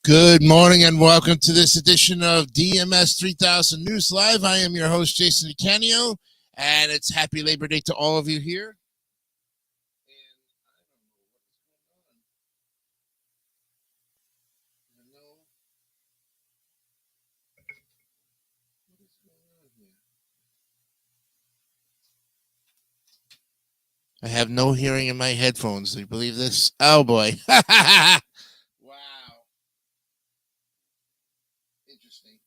Good morning and welcome to this edition of DMS 3000 News Live. I am your host, Jason DeCanio, and it's happy Labor Day to all of you here. I have no hearing in my headphones. Do you believe this? Oh, boy. Wow. Interesting.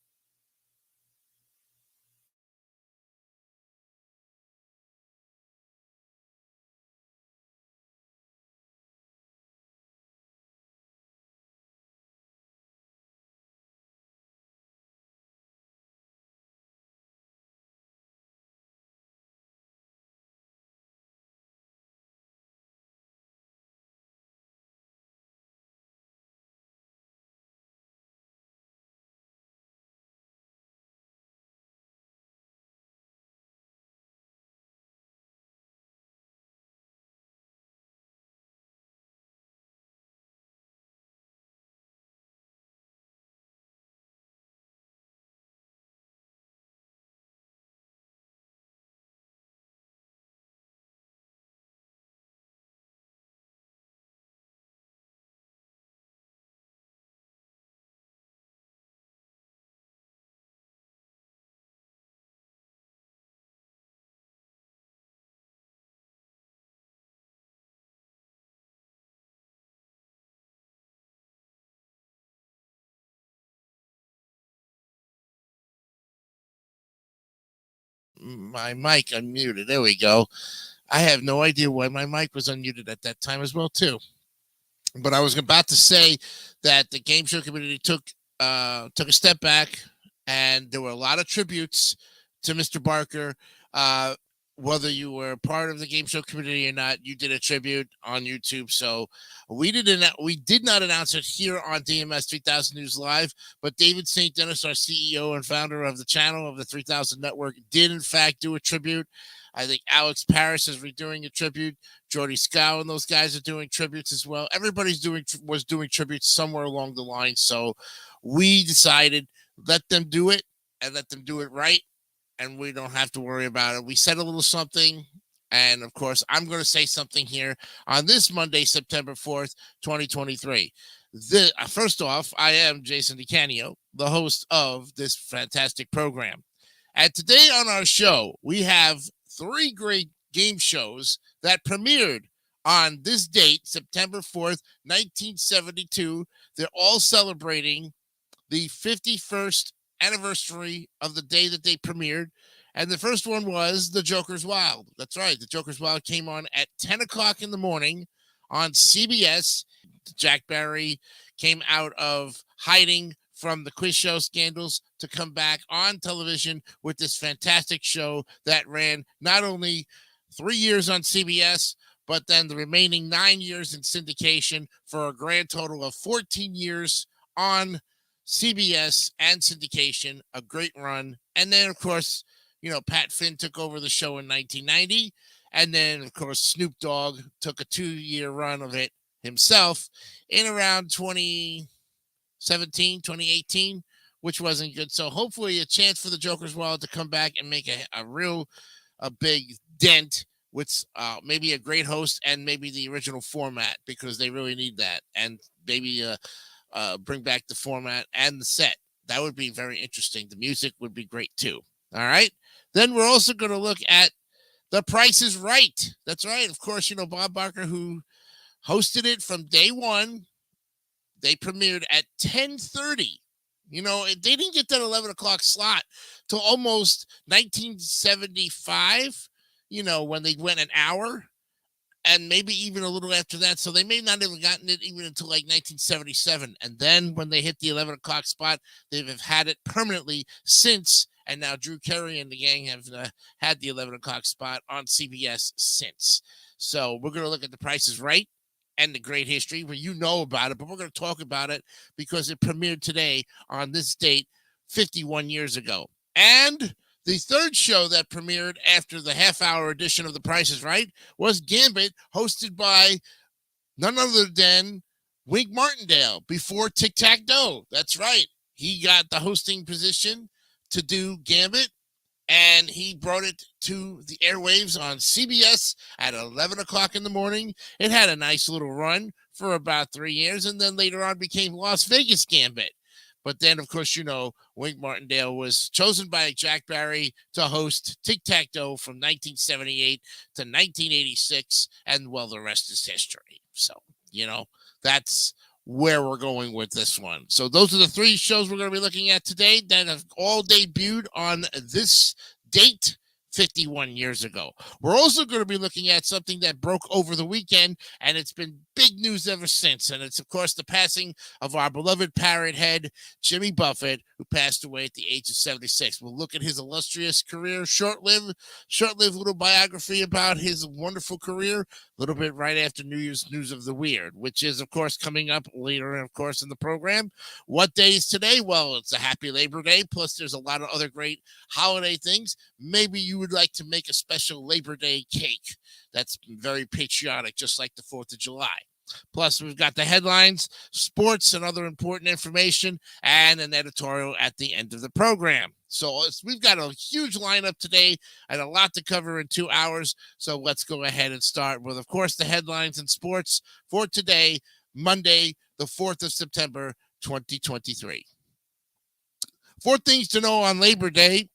My mic unmuted. There we go. I have no idea why my mic was unmuted at that time as well, too. But I was about to say that the game show community took a step back, and there were a lot of tributes to Mr. Barker. Whether you were part of the game show community or not, you did a tribute on YouTube. So we did not announce it here on DMS 3000 News Live, but David St. Dennis, our CEO and founder of the channel of the 3000 Network, did in fact do a tribute. I think Alex Paris is redoing a tribute. Jordy Scow and those guys are doing tributes as well. Everybody's was doing tributes somewhere along the line. So we decided let them do it and let them do it right, and we don't have to worry about it. We said a little something, and of course, I'm going to say something here on this Monday, September 4th, 2023. First off, I am Jason DeCanio, the host of this fantastic program. And today on our show, we have three great game shows that premiered on this date, September 4th, 1972. They're all celebrating the 51st anniversary of the day that they premiered. And the first one was The Joker's Wild. That's right. The Joker's Wild came on at 10 o'clock in the morning on CBS. Jack Barry came out of hiding from the quiz show scandals to come back on television with this fantastic show that ran not only 3 years on CBS, but then the remaining 9 years in syndication for a grand total of 14 years on CBS and syndication. A great run. And then, of course, Pat Finn took over the show in 1990. And then, of course, Snoop Dogg took a 2-year run of it himself in around 2017, 2018, which wasn't good. So hopefully a chance for the Joker's Wild to come back and make a big dent with maybe a great host and maybe the original format, because they really need that. And maybe bring back the format and the set. That would be very interesting. The music would be great too. All right. Then we're also going to look at The Price is Right. That's right. Of course, Bob Barker, who hosted it from day one. They premiered at 10:30. They didn't get that 11 o'clock slot till almost 1975, when they went an hour, and maybe even a little after that. So they may not have gotten it even until like 1977. And then when they hit the 11 o'clock spot, they've had it permanently since. And now Drew Carey and the gang have had the 11 o'clock spot on CBS since. So we're going to look at The Price is Right and The Great History, where you know about it, but we're going to talk about it because it premiered today on this date 51 years ago. And the third show that premiered after the half-hour edition of The Price is Right was Gambit, hosted by none other than Wink Martindale before Tic Tac Toe. That's right. He got the hosting position to do Gambit, and he brought it to the airwaves on CBS at 11 o'clock in the morning. It had a nice little run for about 3 years, and then later on became Las Vegas Gambit. But then, of course, Wink Martindale was chosen by Jack Barry to host Tic Tac Toe from 1978 to 1986, and, well, the rest is history. So, that's where we're going with this one. So those are the 3 shows we're going to be looking at today that have all debuted on this date 51 years ago. We're also going to be looking at something that broke over the weekend, and it's been big news ever since. And it's, of course, the passing of our beloved parrot head, Jimmy Buffett, who passed away at the age of 76. We'll look at his illustrious career, short-lived little biography about his wonderful career, a little bit right after New Year's News of the Weird, which is, of course, coming up later, of course, in the program. What day is today? Well, it's a happy Labor Day, plus there's a lot of other great holiday things. Maybe you would like to make a special Labor Day cake that's very patriotic, just like the 4th of July. Plus, we've got the headlines, sports, and other important information, and an editorial at the end of the program. So we've got a huge lineup today and a lot to cover in 2 hours. So let's go ahead and start with, of course, the headlines and sports for today, Monday, the 4th of September, 2023. 4 things to know on Labor Day.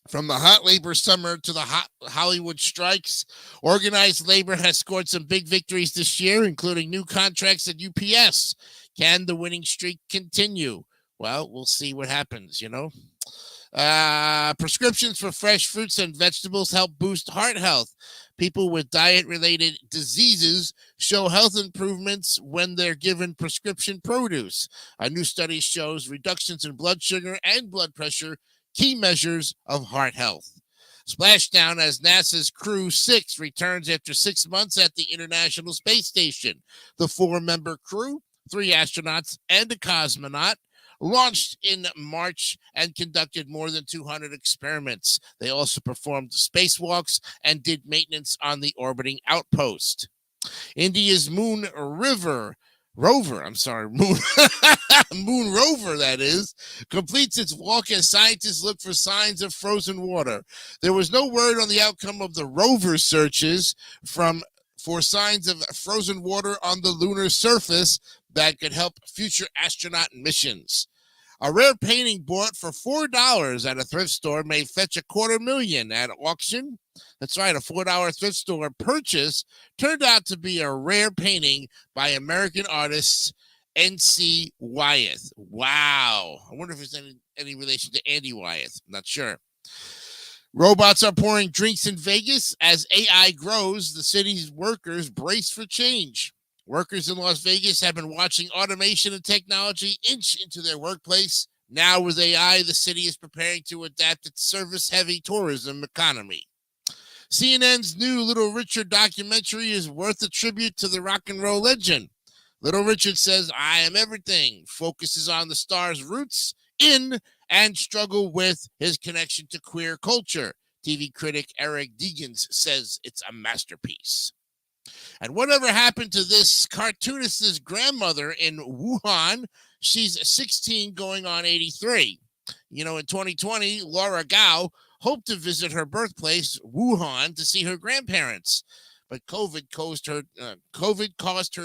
From the hot labor summer to the hot Hollywood strikes, organized labor has scored some big victories this year, including new contracts at UPS. Can the winning streak continue? Well, we'll see what happens, Prescriptions for fresh fruits and vegetables help boost heart health. People with diet-related diseases show health improvements when they're given prescription produce. A new study shows reductions in blood sugar and blood pressure, key measures of heart health. Splashdown as NASA's Crew 6 returns after 6 months at the International Space Station. The 4-member crew, 3 astronauts and a cosmonaut, launched in March and conducted more than 200 experiments. They also performed spacewalks and did maintenance on the orbiting outpost. India's Moon Rover, that is, completes its walk as scientists look for signs of frozen water. There was no word on the outcome of the rover searches for signs of frozen water on the lunar surface that could help future astronaut missions. A rare painting bought for $4 at a thrift store may fetch $250,000 at auction. That's right, a $4 thrift store purchase turned out to be a rare painting by American artist N.C. Wyeth. Wow. I wonder if there's any relation to Andy Wyeth. I'm not sure. Robots are pouring drinks in Vegas. As AI grows, the city's workers brace for change. Workers in Las Vegas have been watching automation and technology inch into their workplace. Now with AI, the city is preparing to adapt its service-heavy tourism economy. CNN's new Little Richard documentary is worth a tribute to the rock and roll legend. Little Richard says, "I am everything," focuses on the star's roots in and struggle with his connection to queer culture. TV critic Eric Degens says it's a masterpiece. And whatever happened to this cartoonist's grandmother in Wuhan? She's 16 going on 83. In 2020, Laura Gao hoped to visit her birthplace, Wuhan, to see her grandparents. But COVID caused her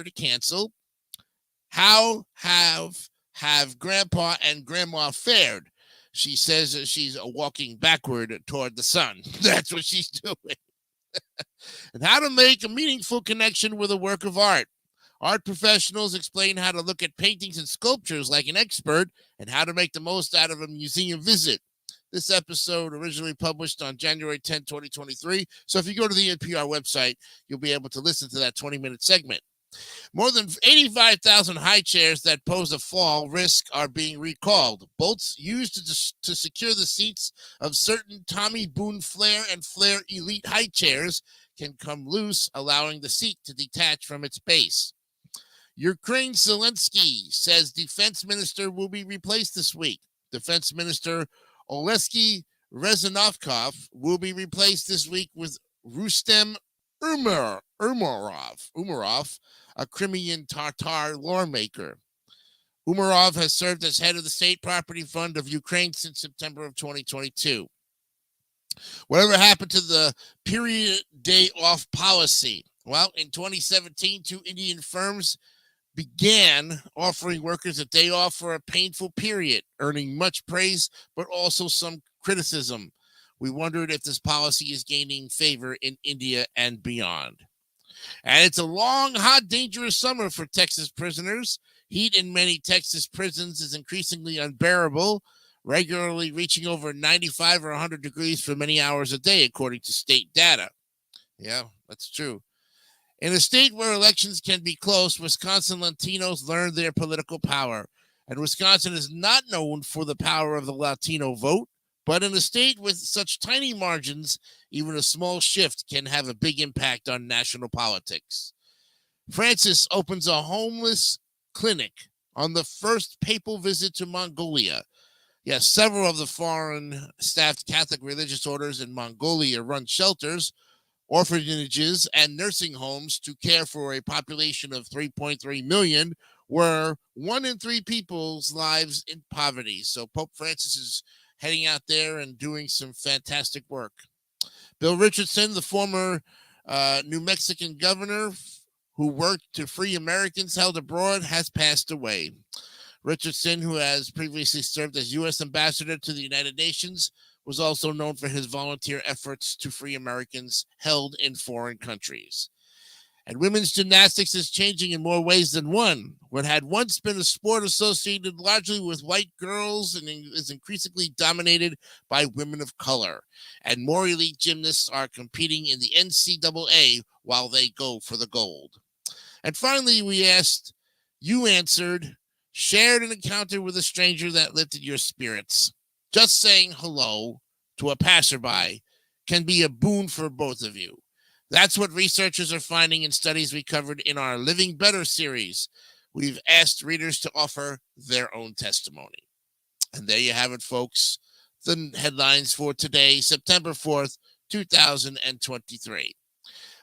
to cancel. How have Grandpa and Grandma fared? She says she's walking backward toward the sun. That's what she's doing. And how to make a meaningful connection with a work of art. Art professionals explain how to look at paintings and sculptures like an expert and how to make the most out of a museum visit. This episode originally published on January 10, 2023. So if you go to the NPR website, you'll be able to listen to that 20-minute segment. More than 85,000 high chairs that pose a fall risk are being recalled. Bolts used to secure the seats of certain Tommy Boone Flair and Flair Elite high chairs can come loose, allowing the seat to detach from its base. Ukraine Zelensky says defense minister will be replaced this week. Defense Minister Oleksiy Reznikov will be replaced this week with Rustem Umarov, a Crimean Tatar lawmaker. Umarov has served as head of the State Property Fund of Ukraine since September of 2022. Whatever happened to the period day off policy? Well, in 2017, two Indian firms began offering workers a day off for a painful period, earning much praise, but also some criticism. We wondered if this policy is gaining favor in India and beyond. And it's a long, hot, dangerous summer for Texas prisoners. Heat in many Texas prisons is increasingly unbearable, regularly reaching over 95 or 100 degrees for many hours a day, according to state data. Yeah, that's true. In a state where elections can be close, Wisconsin Latinos learned their political power. And Wisconsin is not known for the power of the Latino vote, but in a state with such tiny margins, even a small shift can have a big impact on national politics. Francis opens a homeless clinic on the first papal visit to Mongolia. Yes, several of the foreign staffed Catholic religious orders in Mongolia run shelters, orphanages, and nursing homes to care for a population of 3.3 million, where 1 in 3 people's lives in poverty. So Pope Francis is heading out there and doing some fantastic work. Bill Richardson, the former New Mexican governor who worked to free Americans held abroad, has passed away. Richardson, who has previously served as U.S. ambassador to the United Nations, was also known for his volunteer efforts to free Americans held in foreign countries. And women's gymnastics is changing in more ways than one. What had once been a sport associated largely with white girls and is increasingly dominated by women of color. And more elite gymnasts are competing in the NCAA while they go for the gold. And finally, we asked, you answered, shared an encounter with a stranger that lifted your spirits. Just saying hello to a passerby can be a boon for both of you. That's what researchers are finding in studies we covered in our Living Better series. We've asked readers to offer their own testimony. And there you have it, folks. The headlines for today, September 4th, 2023.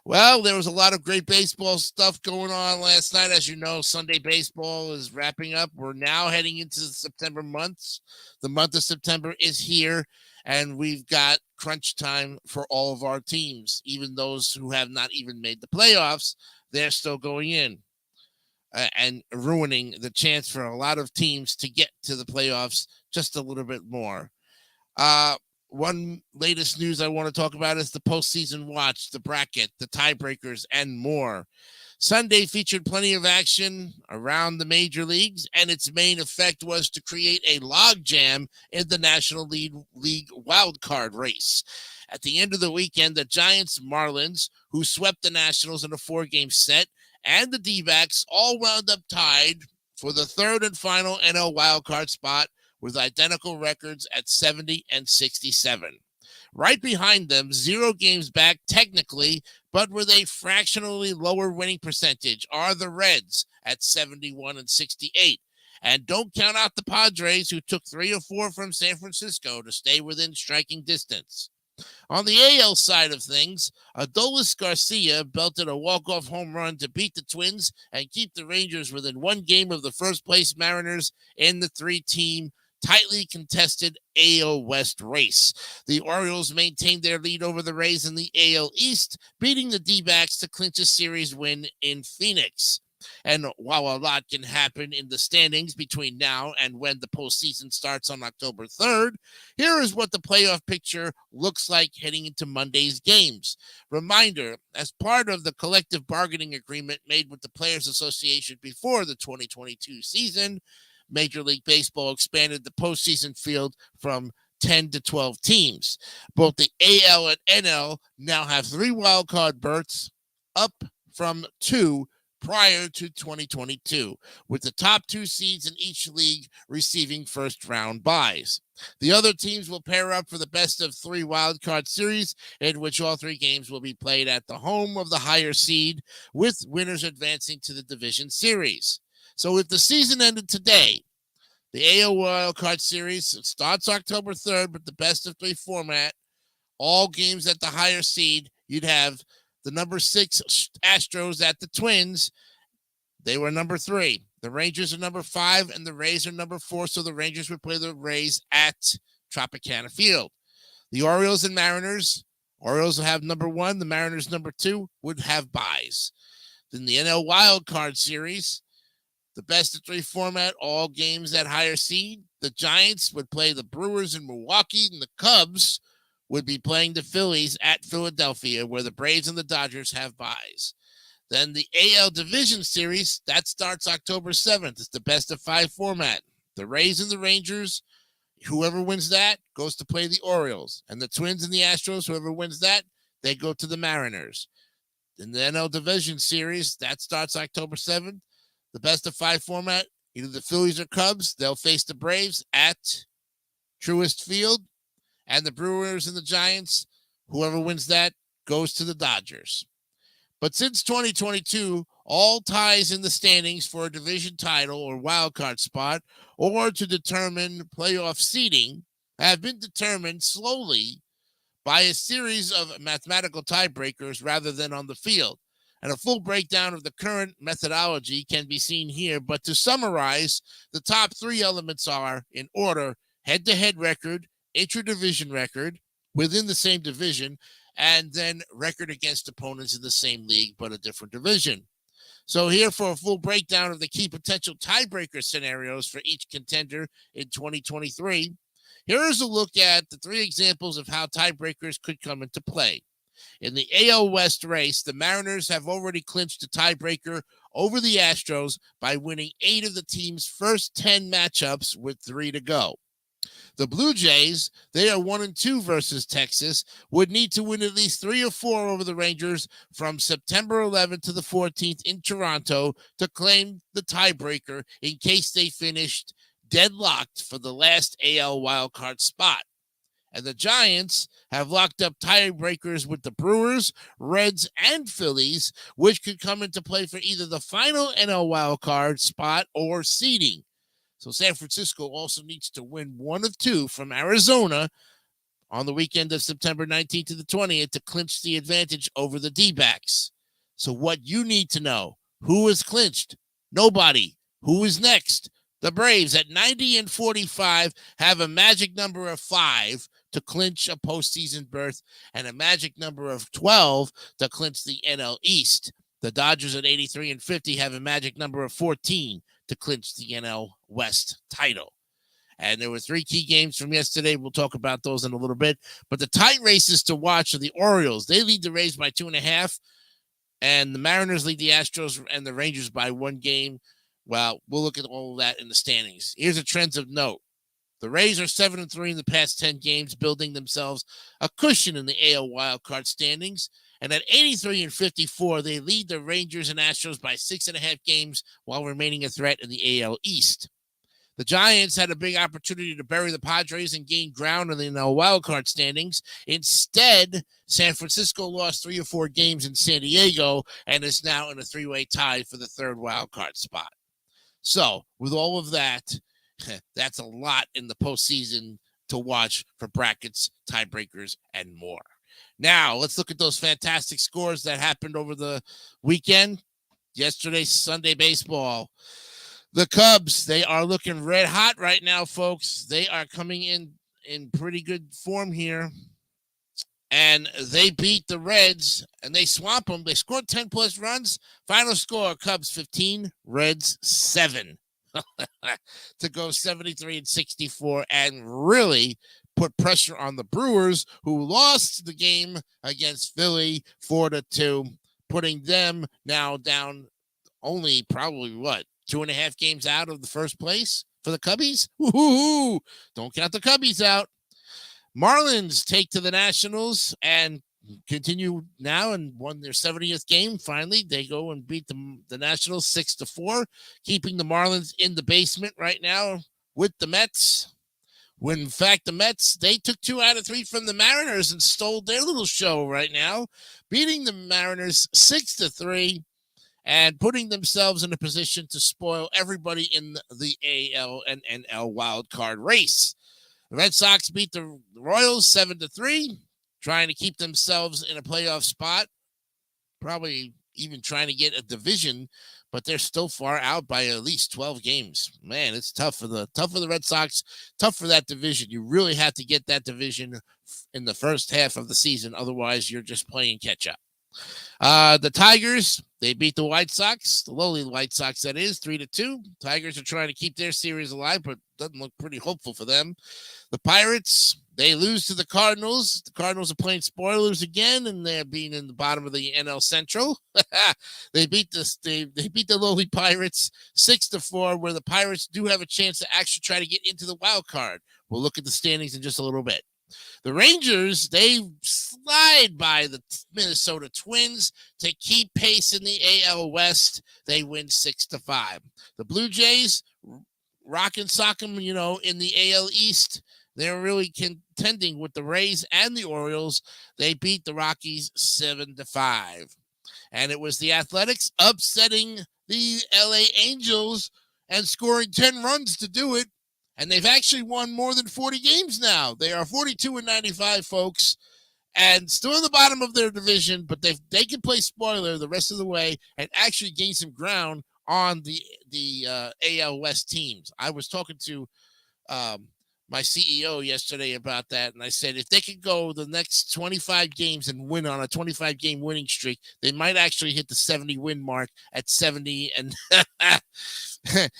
Well, there was a lot of great baseball stuff going on last night. As you know, Sunday baseball is wrapping up. We're now heading into the September months. The month of September is here, and we've got crunch time for all of our teams. Even those who have not even made the playoffs, they're still going in and ruining the chance for a lot of teams to get to the playoffs just a little bit more. One latest news I want to talk about is the postseason watch, the bracket, the tiebreakers, and more. Sunday featured plenty of action around the major leagues, and its main effect was to create a logjam in the National League wildcard race. At the end of the weekend, the Giants, Marlins, who swept the Nationals in a 4-game set, and the D-backs all wound up tied for the third and final NL wildcard spot with identical records at 70 and 67. Right behind them, 0 games back technically, but with a fractionally lower winning percentage, are the Reds at 71 and 68. And don't count out the Padres, who took 3 or 4 from San Francisco to stay within striking distance. On the AL side of things, Adolis Garcia belted a walk-off home run to beat the Twins and keep the Rangers within 1 game of the first-place Mariners in the 3-team tightly contested AL West race. The Orioles maintained their lead over the Rays in the AL East, beating the D-backs to clinch a series win in Phoenix. And while a lot can happen in the standings between now and when the postseason starts on October 3rd, here is what the playoff picture looks like heading into Monday's games. Reminder, as part of the collective bargaining agreement made with the Players Association before the 2022 season, Major League Baseball expanded the postseason field from 10 to 12 teams. Both the AL and NL now have 3 wildcard berths, up from 2 prior to 2022, with the top 2 seeds in each league receiving first-round byes. The other teams will pair up for the best of 3 wildcard series, in which all 3 games will be played at the home of the higher seed, with winners advancing to the division series. So if the season ended today, the AL wildcard series starts October 3rd with the best of 3 format, all games at the higher seed. You'd have the number 6 Astros at the Twins. They were number 3. The Rangers are number 5, and the Rays are number 4, so the Rangers would play the Rays at Tropicana Field. The Orioles and Mariners, Orioles will have number 1, the Mariners number 2 would have byes. Then the NL Wild Card Series, the best-of-3 format, all games at higher seed. The Giants would play the Brewers in Milwaukee, and the Cubs would be playing the Phillies at Philadelphia, where the Braves and the Dodgers have byes. Then the AL Division Series, that starts October 7th. It's the best-of-5 format. The Rays and the Rangers, whoever wins that goes to play the Orioles. And the Twins and the Astros, whoever wins that, they go to the Mariners. In the NL Division Series, that starts October 7th. The best-of-5 format, either the Phillies or Cubs, they'll face the Braves at Truist Field. And the Brewers and the Giants, whoever wins that goes to the Dodgers. But since 2022, all ties in the standings for a division title or wild card spot or to determine playoff seeding have been determined slowly by a series of mathematical tiebreakers rather than on the field. And a full breakdown of the current methodology can be seen here. But to summarize, the top 3 elements are, in order, head-to-head record, intra-division record within the same division, and then record against opponents in the same league but a different division. So here for a full breakdown of the key potential tiebreaker scenarios for each contender in 2023, here is a look at the 3 examples of how tiebreakers could come into play. In the AL West race, the Mariners have already clinched a tiebreaker over the Astros by winning 8 of the team's first 10 matchups with 3 to go. The Blue Jays, they are 1-2 versus Texas, would need to win at least 3 or 4 over the Rangers from September 11th to the 14th in Toronto to claim the tiebreaker in case they finished deadlocked for the last AL wildcard spot. And the Giants have locked up tiebreakers with the Brewers, Reds, and Phillies, which could come into play for either the final NL wildcard spot or seeding. So San Francisco also needs to win 1 of 2 from Arizona on the weekend of September 19th to the 20th to clinch the advantage over the D-backs. So what you need to know, who is clinched? Nobody. Who is next? The Braves at 90-45 have a magic number of 5 to clinch a postseason berth and a magic number of 12 to clinch the NL East. The Dodgers at 83-50 have a magic number of 14 to clinch the NL West title. And there were 3 key games from yesterday. We'll talk about those in a little bit. But the tight races to watch are the Orioles. They lead the Rays by 2.5. And the Mariners lead the Astros and the Rangers by 1 game. Well, we'll look at all of that in the standings. Here's the trends of note. The Rays are 7-3 in the past 10 games, building themselves a cushion in the AL wildcard standings. And at 83-54, they lead the Rangers and Astros by 6.5 games while remaining a threat in the AL East. The Giants had a big opportunity to bury the Padres and gain ground in the NL wildcard standings. Instead, San Francisco lost 3 or 4 games in San Diego and is now in a 3-way tie for the 3rd wildcard spot. So, with all of that, that's a lot in the postseason to watch for brackets, tiebreakers, and more. Now, let's look at those fantastic scores that happened over the weekend. Yesterday's Sunday baseball. The Cubs, they are looking red hot right now, folks. They are coming in pretty good form here. And they beat the Reds, and they swamp them. They scored 10-plus runs. Final score, Cubs 15, Reds 7. To go 73-64 and really put pressure on the Brewers, who lost the game against Philly 4-2, putting them now down only probably 2.5 games out of the first place for the Cubbies. Woo-hoo-hoo. Don't count the Cubbies out. Marlins take to the Nationals and continue now and won their 70th game. Finally, they go and beat the Nationals 6-4, keeping the Marlins in the basement right now with the Mets. When, in fact, the Mets, they took 2 out of 3 from the Mariners and stole their little show right now, beating the Mariners 6-3 and putting themselves in a position to spoil everybody in the AL and NL wildcard race. The Red Sox beat the Royals 7-3, trying to keep themselves in a playoff spot. probably even trying to get a division, but they're still far out by at least 12 games. Man, it's tough for the Red Sox, tough for that division. You really have to get that division in the first half of the season. Otherwise, you're just playing catch up. The Tigers, they beat the White Sox, the lowly White Sox, that is, 3-2. Tigers are trying to keep their series alive, but doesn't look pretty hopeful for them. The Pirates, they lose to the Cardinals. The Cardinals are playing spoilers again, and they're being in the bottom of the NL Central. They beat the lowly Pirates 6-4, where the Pirates do have a chance to actually try to get into the wild card. We'll look at the standings in just a little bit. The Rangers, they slide by the Minnesota Twins to keep pace in the AL West. They win 6-5. The Blue Jays, rock and sock 'em, in the AL East. They're really contending with the Rays and the Orioles. They beat the Rockies 7-5. And it was the Athletics upsetting the LA Angels and scoring 10 runs to do it. And they've actually won more than 40 games now. They are 42-95, folks, and still in the bottom of their division, but they can play spoiler the rest of the way and actually gain some ground on the AL West teams. I was talking to my CEO yesterday about that, and I said if they could go the next 25 games and win on a 25-game winning streak, they might actually hit the 70-win mark at 70 and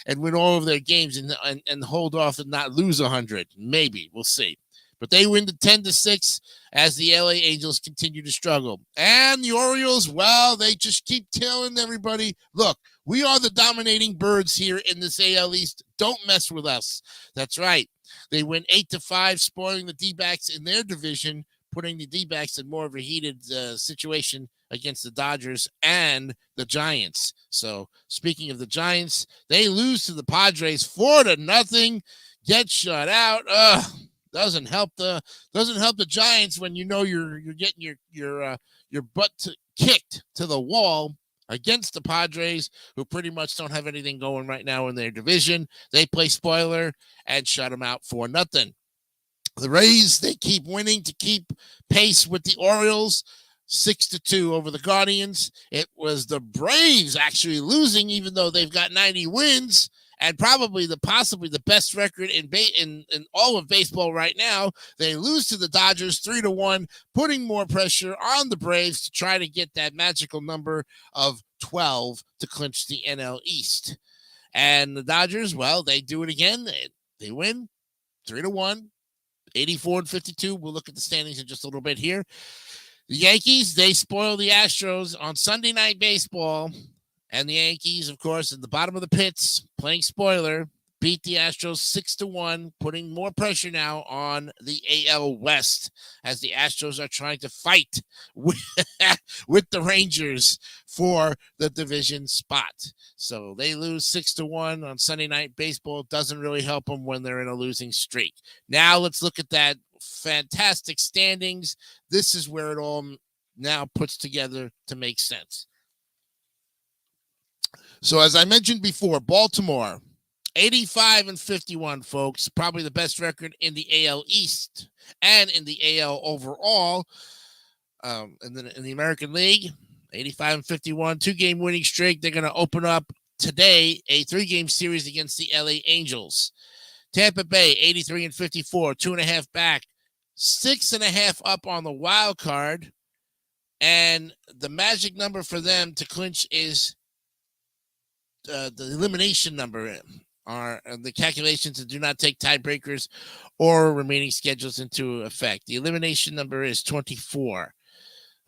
and win all of their games and hold off and not lose 100. Maybe. We'll see. But they win the 10-6 as the LA Angels continue to struggle. And the Orioles, well, they just keep telling everybody, look, we are the dominating birds here in this AL East. Don't mess with us. That's right. They win 8-5, spoiling the D-backs in their division, putting the D-backs in more of a heated situation against the Dodgers and the Giants. So speaking of the Giants, they lose to the Padres 4-0, get shut out. Doesn't help the Giants when you're getting your butt kicked to the wall against the Padres, who pretty much don't have anything going right now in their division. They play spoiler and shut them out 4-0. The Rays, they keep winning to keep pace with the Orioles, 6-2 over the Guardians. It was the Braves actually losing, even though they've got 90 wins and possibly the best record in all of baseball right now. They lose to the Dodgers 3-1, putting more pressure on the Braves to try to get that magical number of 12 to clinch the NL East. And the Dodgers, well, they do it again. They win 3-1, 84-52. We'll look at the standings in just a little bit here. The Yankees, they spoil the Astros on Sunday Night Baseball. And the Yankees, of course, in the bottom of the pits, playing spoiler, beat the Astros 6-1, putting more pressure now on the AL West as the Astros are trying to fight with the Rangers for the division spot. So they lose 6-1 on Sunday Night Baseball. Doesn't really help them when they're in a losing streak. Now let's look at that fantastic standings. This is where it all now puts together to make sense. So as I mentioned before, Baltimore, 85-51, folks, probably the best record in the AL East and in the AL overall. And then in the American League, 85-51, 2-game winning streak. They're going to open up today a 3-game series against the LA Angels. Tampa Bay, 83-54, 2.5 back, 6.5 up on the wild card. And the magic number for them to clinch is the elimination number. Are the calculations that do not take tiebreakers or remaining schedules into effect. The elimination number is 24.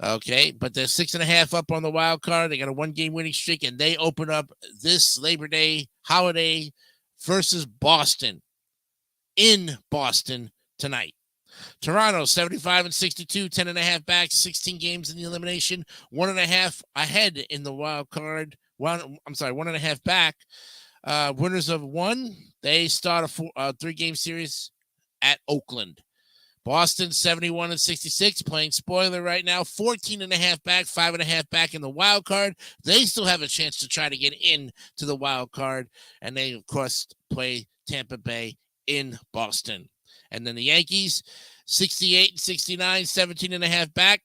Okay, but they're 6.5 up on the wild card. They got a 1-game winning streak, and they open up this Labor Day holiday versus Boston in Boston tonight. Toronto, 75-62, 10.5 back, 16 games in the elimination, 1.5 ahead in the wild card. 1.5 back. Winners of 1, they start a 3-game series at Oakland. Boston, 71-66, playing spoiler right now, 14.5 back, 5.5 back in the wild card. They still have a chance to try to get in to the wild card, and they, of course, play Tampa Bay in Boston. And then the Yankees, 68-69, 17.5 back.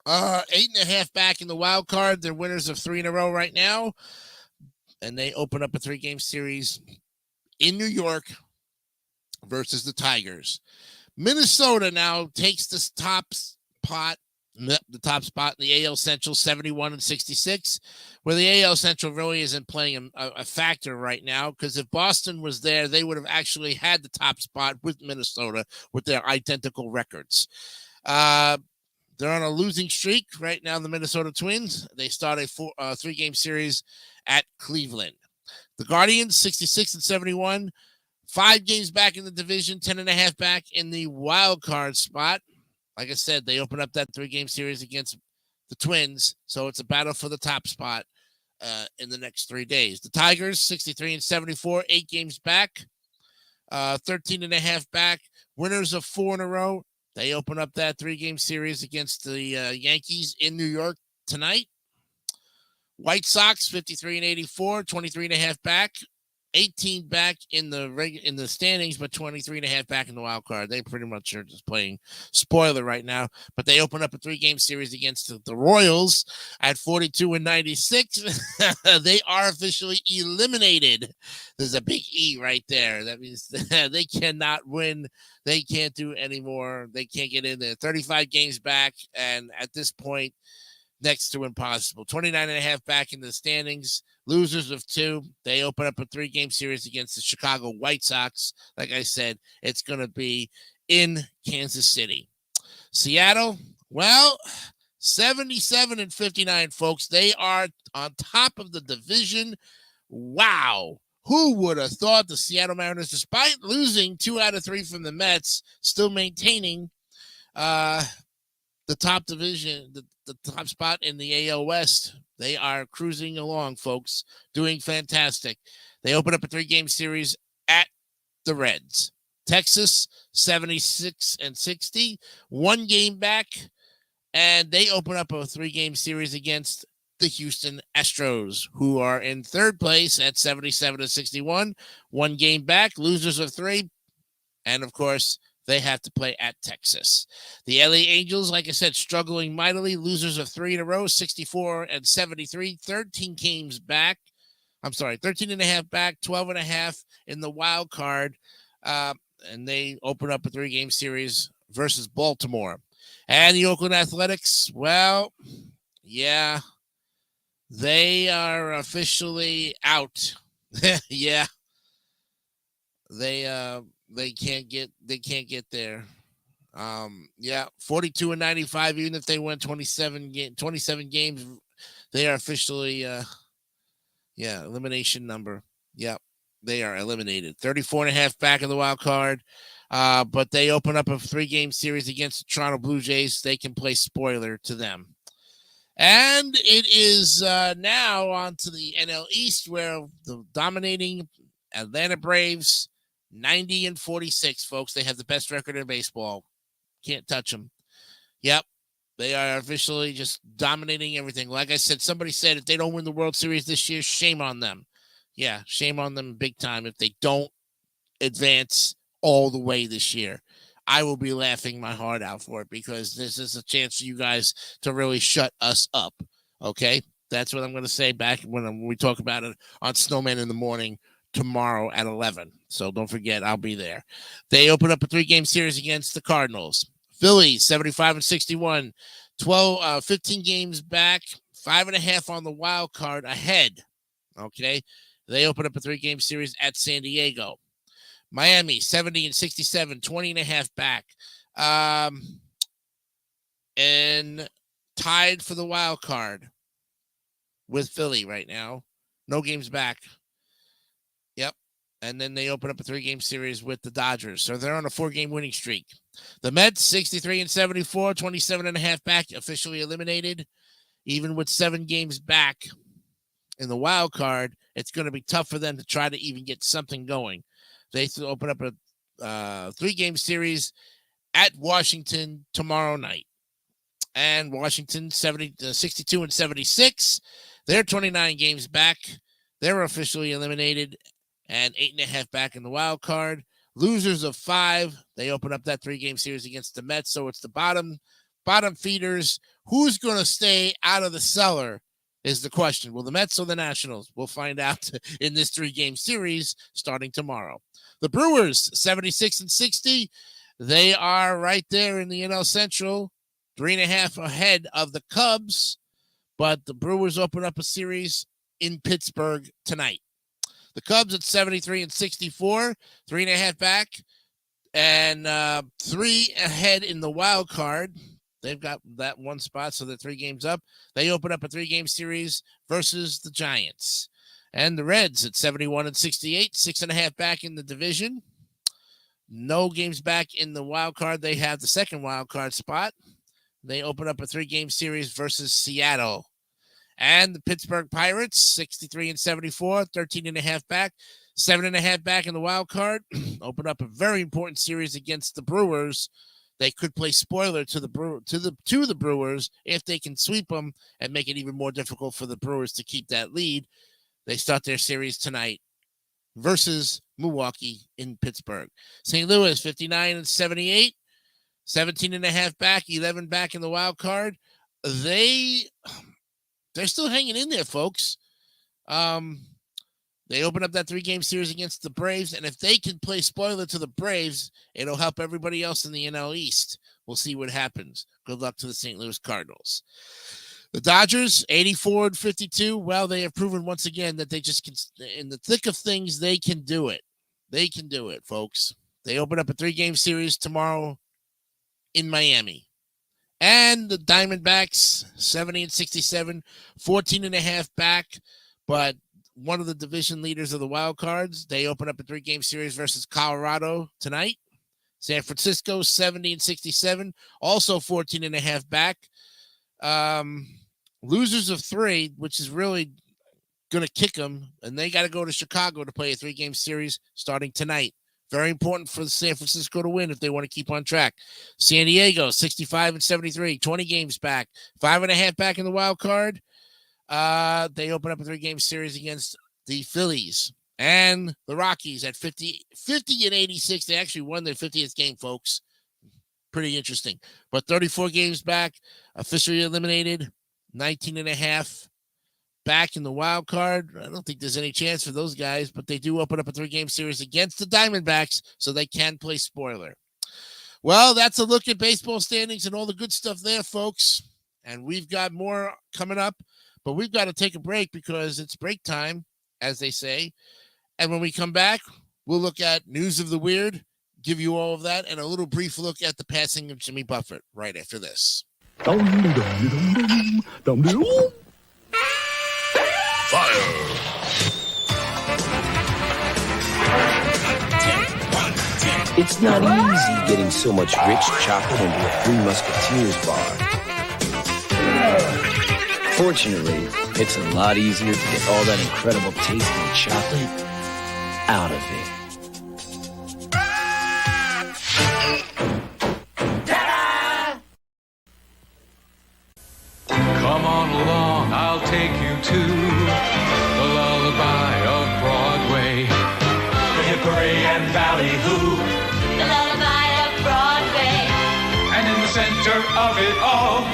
8.5 back in the wild card. They're winners of 3 in a row right now. And they open up a 3-game series in New York versus the Tigers. Minnesota now takes the top spot in the AL Central, 71 and 66, where the AL Central really isn't playing a factor right now, because if Boston was there, they would have actually had the top spot with Minnesota with their identical records. They're on a losing streak right now, the Minnesota Twins. They start a 3-game series at Cleveland. The Guardians, 66 and 71, 5 games back in the division, 10.5 back in the wild card spot. Like I said, they open up that 3-game series against the Twins, so it's a battle for the top spot in the next 3 days. The Tigers, 63 and 74, 8 games back, 13.5 back, winners of 4 in a row. They open up that 3-game series against the Yankees in New York tonight. White Sox, 53 and 84, 23.5 back, 18 back in the standings, but 23.5 back in the wild card. They pretty much are just playing spoiler right now. But they open up a 3-game series against the Royals at 42 and 96. They are officially eliminated. There's a big E right there. That means they cannot win. They can't do anymore. They can't get in there. 35 games back, and at this point, next to impossible. 29.5 back in the standings. Losers of 2. They open up a 3-game series against the Chicago White Sox. Like I said, it's going to be in Kansas City. Seattle, well, 77 and 59, folks. They are on top of the division. Wow. Who would have thought the Seattle Mariners, despite losing 2 out of 3 from the Mets, still maintaining the top division, the top spot in the AL West? They are cruising along, folks, doing fantastic. They open up a 3-game series at the Reds. Texas, 76 and 60, 1 game back, and they open up a 3-game series against the Houston Astros, who are in 3rd place at 77 and 61, 1 game back, losers of 3, and of course, they have to play at Texas. The LA Angels, like I said, struggling mightily. Losers of 3 in a row, 64 and 73, 13 games back. 13.5 back, 12.5 in the wild card. And they open up a 3-game series versus Baltimore. And the Oakland Athletics, well, yeah, they are officially out. Yeah. They can't get there. 42 and 95. Even if they win 27 games, they are officially elimination number. Yep, they are eliminated. 34.5 back in the wild card. But they open up a 3-game series against the Toronto Blue Jays. They can play spoiler to them. And it is now on to the NL East, where the dominating Atlanta Braves, 90 and 46, folks. They have the best record in baseball. Can't touch them. Yep. They are officially just dominating everything. Like I said, somebody said if they don't win the World Series this year, shame on them. Yeah, shame on them big time if they don't advance all the way this year. I will be laughing my heart out for it, because this is a chance for you guys to really shut us up. Okay? That's what I'm going to say back when we talk about it on Snowman in the Morning tomorrow at 11. So don't forget, I'll be there. They open up a 3-game series against the Cardinals. Phillies, 75 and 61, 15 games back, 5.5 on the wild card ahead. Okay. They open up a 3-game series at San Diego. Miami, 70 and 67, 20.5 back. And tied for the wild card with Philly right now. No games back. Yep. And then they open up a 3-game series with the Dodgers. So they're on a 4-game winning streak. The Mets, 63 and 74, 27.5 back, officially eliminated. Even with 7 games back in the wild card, it's going to be tough for them to try to even get something going. They open up a 3-game series at Washington tomorrow night. And Washington, 62 and 76. They're 29 games back. They're officially eliminated, and 8.5 back in the wild card. Losers of 5. They open up that 3-game series against the Mets, so it's the bottom bottom feeders. Who's going to stay out of the cellar is the question. Will the Mets or the Nationals? We'll find out in this 3-game series starting tomorrow. The Brewers, 76-60. They are right there in the NL Central, 3.5 ahead of the Cubs. But the Brewers open up a series in Pittsburgh tonight. The Cubs at 73-64, 3.5 back, and 3 ahead in the wild card. They've got that one spot, so they're 3 games up. They open up a 3-game series versus the Giants. And the Reds at 71-68, 6.5 back in the division. No games back in the wild card. They have the second wild card spot. They open up a 3-game series versus Seattle. And the Pittsburgh Pirates, 63-74, 13.5 back, 7.5 back in the wild card. Open up a very important series against the Brewers. They could play spoiler to the Brewers if they can sweep them and make it even more difficult for the Brewers to keep that lead. They start their series tonight versus Milwaukee in Pittsburgh. St. Louis, 59-78, 17.5 back, 11 back in the wild card. They're still hanging in there, folks. They open up that 3-game series against the Braves, and if they can play spoiler to the Braves, it'll help everybody else in the NL East. We'll see what happens. Good luck to the St. Louis Cardinals. The Dodgers, 84-52. Well, they have proven once again that they just can, in the thick of things, they can do it. They can do it, folks. They open up a 3-game series tomorrow in Miami. And the Diamondbacks, 70-67, 14.5 back, but one of the division leaders of the wild cards. They open up a 3-game series versus Colorado tonight. San Francisco, 70-67, also 14.5 back. Losers of 3, which is really going to kick them, and they got to go to Chicago to play a 3-game series starting tonight. Very important for San Francisco to win if they want to keep on track. San Diego, 65-73, 20 games back, 5.5 back in the wild card. They open up a 3-game series against the Phillies and the Rockies at 50-86. They actually won their 50th game, folks. Pretty interesting. But 34 games back, officially eliminated, 19.5 back in the wild card. I don't think there's any chance for those guys, but they do open up a 3-game series against the Diamondbacks, so they can play spoiler. Well, that's a look at baseball standings and all the good stuff there, folks. And we've got more coming up, but we've got to take a break because it's break time, as they say. And when we come back, we'll look at news of the weird, give you all of that, and a little brief look at the passing of Jimmy Buffett right after this. Fire! It's not easy getting so much rich chocolate into a Three Musketeers bar. Fortunately, it's a lot easier to get all that incredible tasting chocolate out of it. Come on along, I'll take you to the lullaby of Broadway. The hickory and ballyhoo. The lullaby of Broadway. And in the center of it all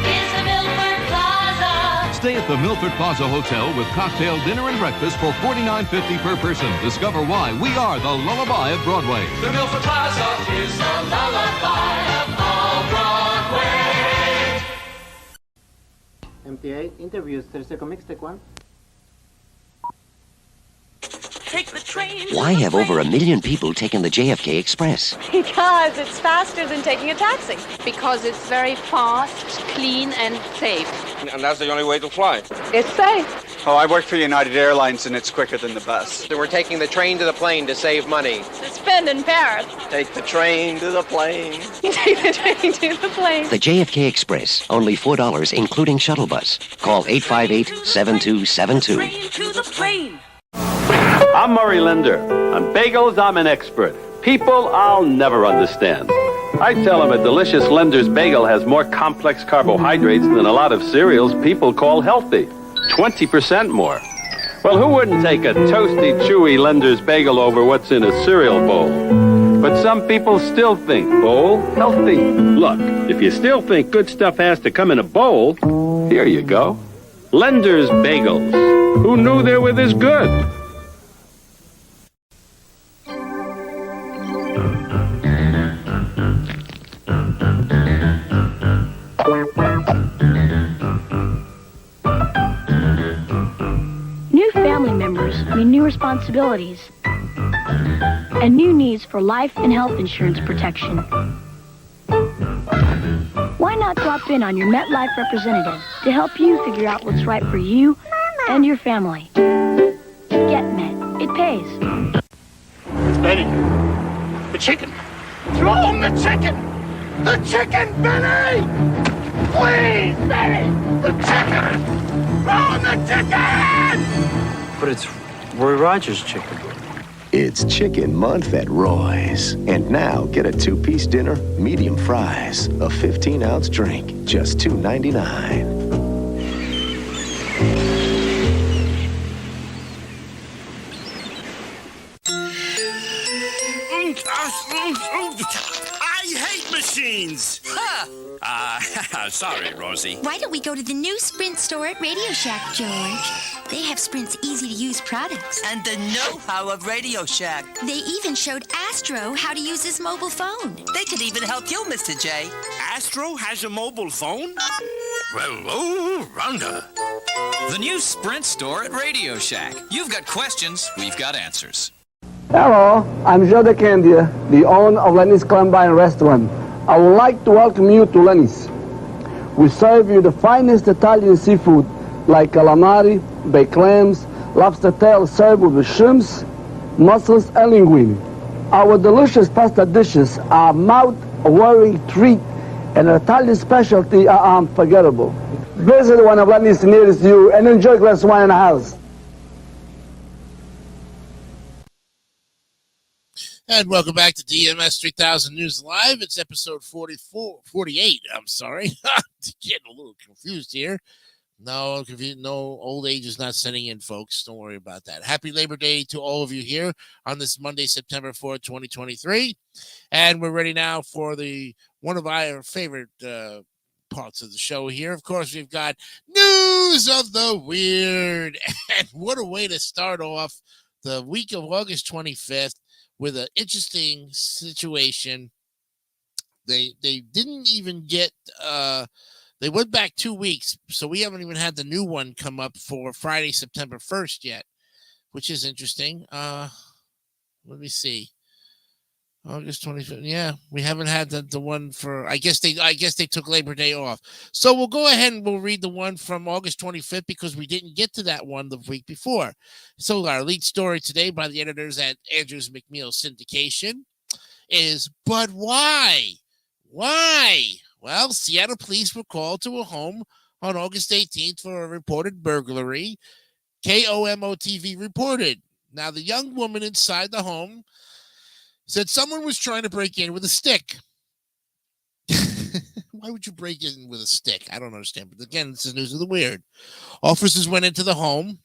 Is the Milford Plaza. Stay at the Milford Plaza Hotel with cocktail dinner and breakfast for $49.50 per person. Discover why we are the lullaby of Broadway. the Milford Plaza is the lullaby of all Broadway. MTA interviews, tercer mix, take 1. Take the train. Why have over 1 million people taken the JFK Express? Because it's faster than taking a taxi. Because it's very fast, clean, and safe. And that's the only way to fly. It's safe. Oh, I work for United Airlines, and it's quicker than the bus. So we're taking the train to the plane to save money. To spend in Paris. Take the train to the plane. You take the train to the plane. The JFK Express, only $4 including shuttle bus. Call 858-7272. Train to the plane. I'm Murray Linder. On bagels, I'm an expert. People I'll never understand. I tell them a delicious Linder's bagel has more complex carbohydrates than a lot of cereals people call healthy. 20% more. Well, who wouldn't take a toasty, chewy Linder's bagel over what's in a cereal bowl? But some people still think bowl healthy. Look, if you still think good stuff has to come in a bowl, here you go. Lender's Bagels. Who knew they were this good? New family members mean new responsibilities and new needs for life and health insurance protection. Why not drop in on your MetLife representative to help you figure out what's right for you and your family? Get Met. It pays. Benny, the chicken. Throw him the chicken! The chicken, Benny! Please, Benny! The chicken! Throw him the chicken! But it's Roy Rogers' chicken. It's chicken month at Roy's. And now get a two-piece dinner, medium fries, a 15-ounce drink, just $2.99. I hate machines! Sorry, Rosie. Why don't we go to the new Sprint store at Radio Shack, George? They have Sprint's easy-to-use products. And the know-how of Radio Shack. They even showed Astro how to use his mobile phone. They could even help you, Mr. J. Astro has a mobile phone? Hello, Rhonda. The new Sprint store at Radio Shack. You've got questions, we've got answers. Hello, I'm Joe DeCandia, the owner of Lenny's Columbine Restaurant. I would like to welcome you to Lenny's. We serve you the finest Italian seafood like calamari, baked clams, lobster tails served with shrimps, mussels, and linguine. Our delicious pasta dishes are a mouth-watering treat, and our Italian specialty are unforgettable. Visit one of Lenny's nearest you and enjoy a glass of wine in the house. And welcome back to DMS 3000 News Live. It's episode 48. I'm sorry. Getting a little confused here. No, old age is not setting in, folks. Don't worry about that. Happy Labor Day to all of you here on this Monday, September 4th, 2023. And we're ready now for one of our favorite parts of the show here. Of course, we've got News of the Weird. And what a way to start off the week of August 25th. With an interesting situation. They didn't even get they went back 2 weeks, so we haven't even had the new one come up for Friday, September 1st yet, which is interesting. Let me see. August 25th. Yeah, we haven't had the one for I guess they took Labor Day off. So we'll go ahead and we'll read the one from August 25th because we didn't get to that one the week before. So our lead story today by the editors at Andrews McMeel Syndication is, but why? Why? Well, Seattle police were called to a home on August 18th for a reported burglary. KOMO-TV reported. Now, the young woman inside the home said someone was trying to break in with a stick. Why would you break in with a stick? I don't understand. But again, this is News of the Weird. Officers went into the home,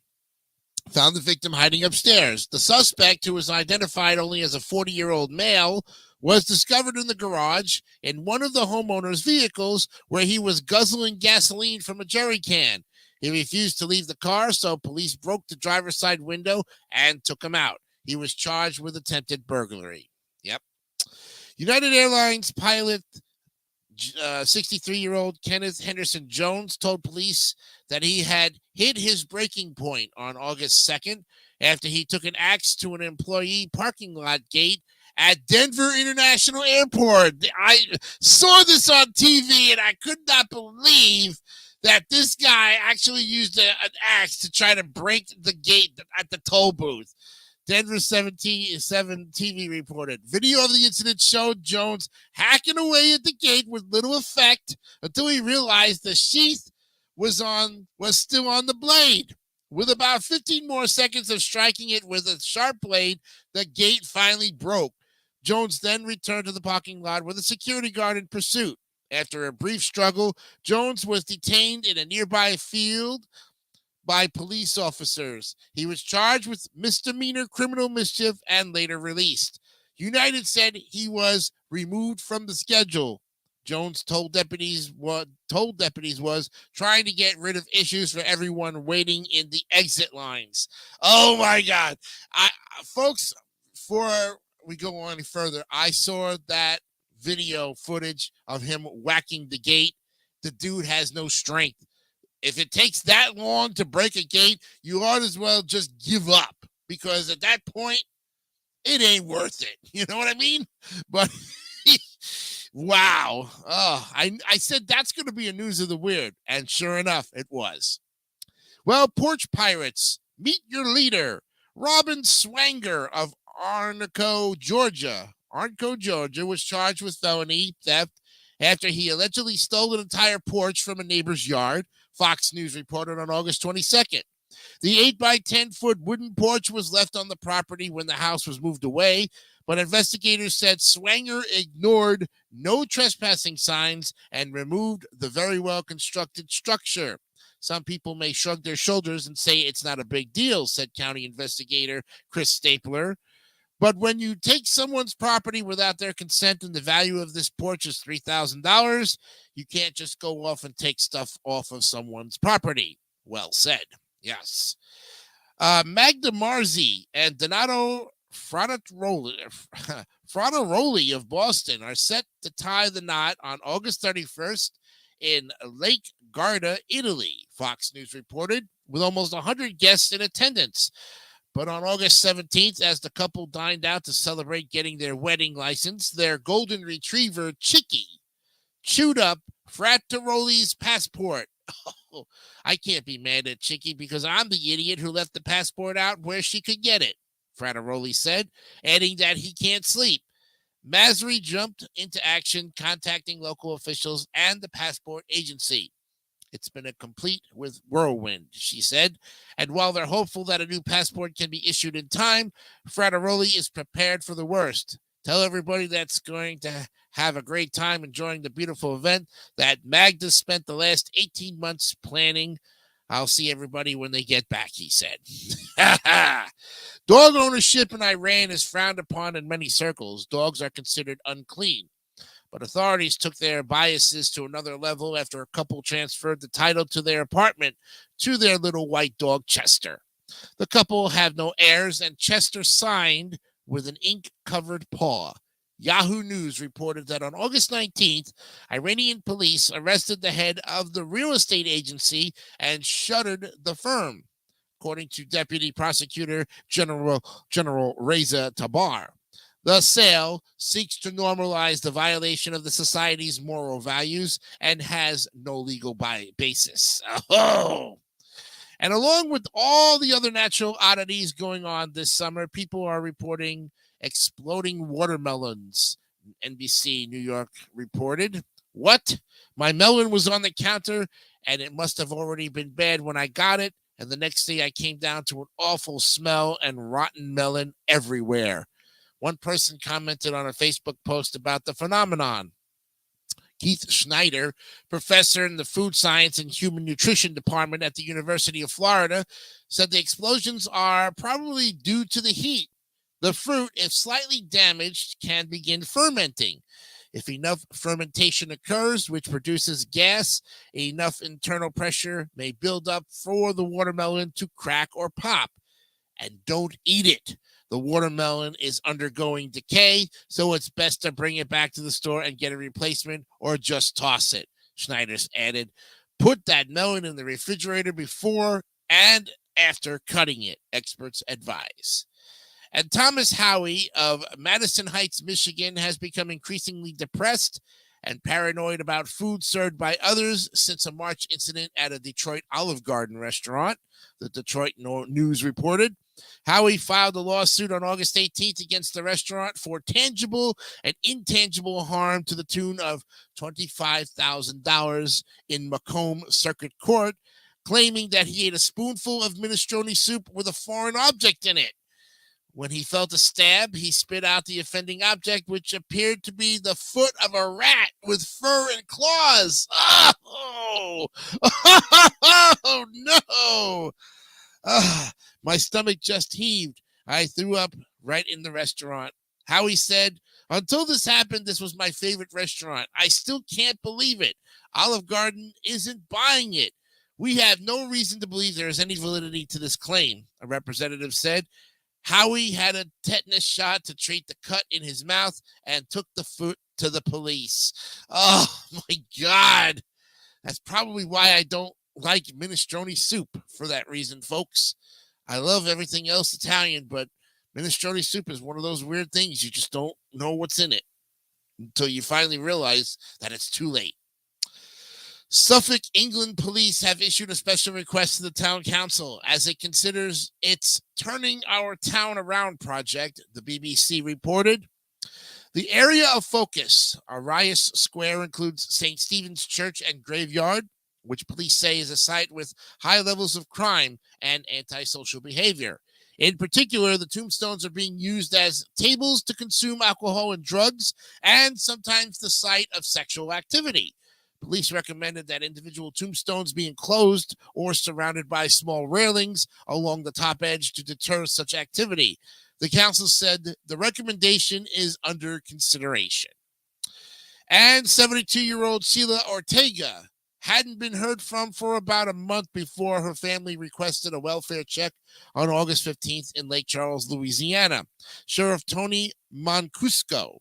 found the victim hiding upstairs. The suspect, who was identified only as a 40-year-old male, was discovered in the garage in one of the homeowner's vehicles where he was guzzling gasoline from a jerry can. He refused to leave the car, so police broke the driver's side window and took him out. He was charged with attempted burglary. Yep. United Airlines pilot 63-year-old Kenneth Henderson Jones told police that he had hit his breaking point on August 2nd after he took an axe to an employee parking lot gate at Denver International Airport. I saw this on TV and I could not believe that this guy actually used an axe to try to break the gate at the toll booth. Denver 7 TV reported. Video of the incident showed Jones hacking away at the gate with little effect until he realized the sheath was still on the blade. With about 15 more seconds of striking it with a sharp blade, the gate finally broke. Jones then returned to the parking lot with a security guard in pursuit. After a brief struggle, Jones was detained in a nearby field by police officers. He was charged with misdemeanor criminal mischief and later released. United said he was removed from the schedule. Jones told deputies was trying to get rid of issues for everyone waiting in the exit lines. Oh my God. Folks, before we go on any further, I saw that video footage of him whacking the gate. The dude has no strength. If it takes that long to break a gate, you ought as well just give up, because at that point, it ain't worth it. You know what I mean? But wow. Oh, I said that's going to be a news of the weird. And sure enough, it was. Well, porch pirates, meet your leader, Robin Swanger of Arnco, Georgia. Arnco, Georgia was charged with felony theft after he allegedly stole an entire porch from a neighbor's yard, Fox News reported on August 22nd. The 8 by 10 foot wooden porch was left on the property when the house was moved away, but investigators said Swanger ignored no trespassing signs and removed the very well constructed structure. Some people may shrug their shoulders and say it's not a big deal, said county investigator Chris Stapler. But when you take someone's property without their consent and the value of this porch is $3,000, you can't just go off and take stuff off of someone's property. Well said. Yes. Magda Marzi and Donato Frateroli of Boston are set to tie the knot on August 31st in Lake Garda, Italy, Fox News reported, with almost 100 guests in attendance. But on August 17th, as the couple dined out to celebrate getting their wedding license, their golden retriever, Chicky, chewed up Frateroli's passport. Oh, I can't be mad at Chicky because I'm the idiot who left the passport out where she could get it, Frateroli said, adding that he can't sleep. Masri jumped into action, contacting local officials and the passport agency. It's been a complete whirlwind, she said. And while they're hopeful that a new passport can be issued in time, Frateroli is prepared for the worst. Tell everybody that's going to have a great time enjoying the beautiful event that Magda spent the last 18 months planning. I'll see everybody when they get back, he said. Dog ownership in Iran is frowned upon in many circles. Dogs are considered unclean. But authorities took their biases to another level after a couple transferred the title to their apartment to their little white dog, Chester. The couple have no heirs, and Chester signed with an ink-covered paw. Yahoo News reported that on August 19th, Iranian police arrested the head of the real estate agency and shuttered the firm, according to Deputy Prosecutor General Reza Tabar. The sale seeks to normalize the violation of the society's moral values and has no legal basis. Oh! And along with all the other natural oddities going on this summer, people are reporting exploding watermelons. NBC New York reported. What? My melon was on the counter, and it must have already been bad when I got it. And the next day I came down to an awful smell and rotten melon everywhere. One person commented on a Facebook post about the phenomenon. Keith Schneider, professor in the Food Science and Human Nutrition Department at the University of Florida, said the explosions are probably due to the heat. The fruit, if slightly damaged, can begin fermenting. If enough fermentation occurs, which produces gas, enough internal pressure may build up for the watermelon to crack or pop. And don't eat it. The watermelon is undergoing decay, so it's best to bring it back to the store and get a replacement or just toss it. Schneider's added, put that melon in the refrigerator before and after cutting it, experts advise. And Thomas Howie of Madison Heights, Michigan, has become increasingly depressed and paranoid about food served by others since a March incident at a Detroit Olive Garden restaurant, the Detroit News reported. Howie filed a lawsuit on August 18th against the restaurant for tangible and intangible harm to the tune of $25,000 in Macomb Circuit Court, claiming that he ate a spoonful of minestrone soup with a foreign object in it. When he felt a stab, he spit out the offending object, which appeared to be the foot of a rat with fur and claws. Oh, oh no. My stomach just heaved. I threw up right in the restaurant. Howie said, "Until this happened, this was my favorite restaurant. I still can't believe it. Olive Garden isn't buying it. We have no reason to believe there is any validity to this claim," a representative said. Howie had a tetanus shot to treat the cut in his mouth and took the foot to the police. Oh, my God. That's probably why I don't like minestrone soup for that reason, folks. I love everything else Italian, but minestrone soup is one of those weird things. You just don't know what's in it until you finally realize that it's too late. Suffolk, England police have issued a special request to the town council as it considers its Turning Our Town Around project, the BBC reported. The area of focus, Arias Square, includes St. Stephen's Church and Graveyard, which police say is a site with high levels of crime and antisocial behavior. In particular, the tombstones are being used as tables to consume alcohol and drugs, and sometimes the site of sexual activity. Police recommended that individual tombstones be enclosed or surrounded by small railings along the top edge to deter such activity. The council said the recommendation is under consideration. And 72-year-old Sheila Ortega hadn't been heard from for about a month before her family requested a welfare check on August 15th in Lake Charles, Louisiana. Sheriff Tony Moncusco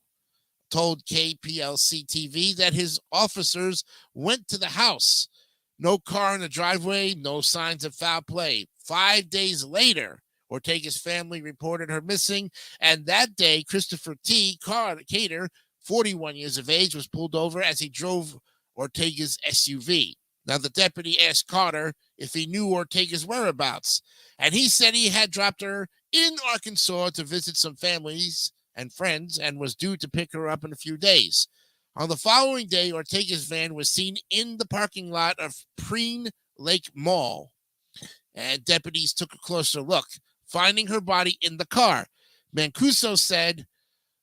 told KPLC-TV that his officers went to the house. No car in the driveway, no signs of foul play. 5 days later, Ortega's family reported her missing, and that day, Christopher T. Cater, 41 years of age, was pulled over as he drove Ortega's SUV. Now, the deputy asked Carter if he knew Ortega's whereabouts, and he said he had dropped her in Arkansas to visit some families and friends and was due to pick her up in a few days. On the following day, Ortega's van was seen in the parking lot of Preen Lake Mall, and deputies took a closer look, finding her body in the car. Mancuso said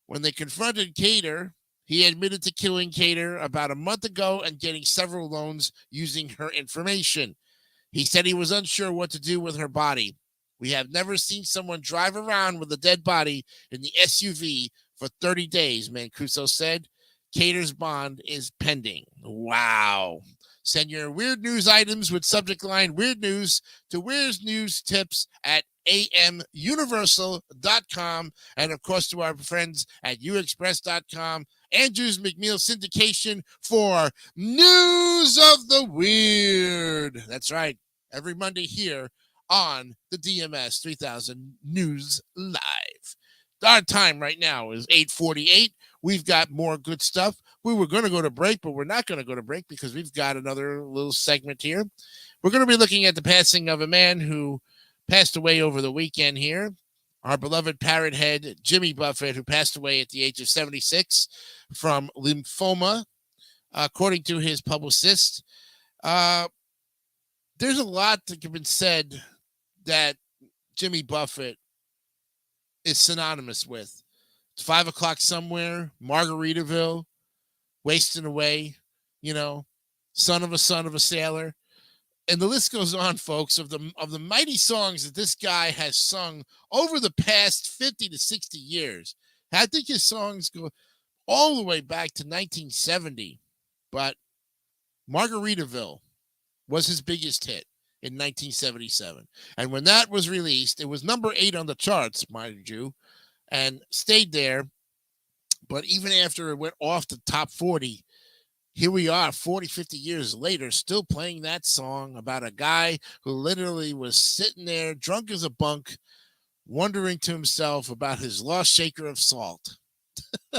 when they confronted Cater, he admitted to killing Cater about a month ago and getting several loans using her information. He said he was unsure what to do with her body. We have never seen someone drive around with a dead body in the SUV for 30 days, Mancuso said. Cater's bond is pending. Wow. Send your weird news items with subject line weird news to Weird News Tips at amuniversal.com, and of course to our friends at uexpress.com. Andrews McNeil Syndication for News of the Weird. That's right. Every Monday here on the DMS 3000 News Live. Our time right now is 8:48. We've got more good stuff. We were going to go to break, but we're not going to go to break because we've got another little segment here. We're going to be looking at the passing of a man who passed away over the weekend here. Our beloved parrot head, Jimmy Buffett, who passed away at the age of 76 from lymphoma, according to his publicist. There's a lot that can be said that Jimmy Buffett is synonymous with. It's 5 o'clock somewhere, Margaritaville, wasting away, son of a sailor. And the list goes on, folks, of the mighty songs that this guy has sung over the past 50 to 60 years. I think his songs go all the way back to 1970. But Margaritaville was his biggest hit in 1977. And when that was released, it was number 8 on the charts, mind you, and stayed there. But even after it went off the top 40, here we are 40, 50 years later, still playing that song about a guy who literally was sitting there drunk as a bunk, wondering to himself about his lost shaker of salt.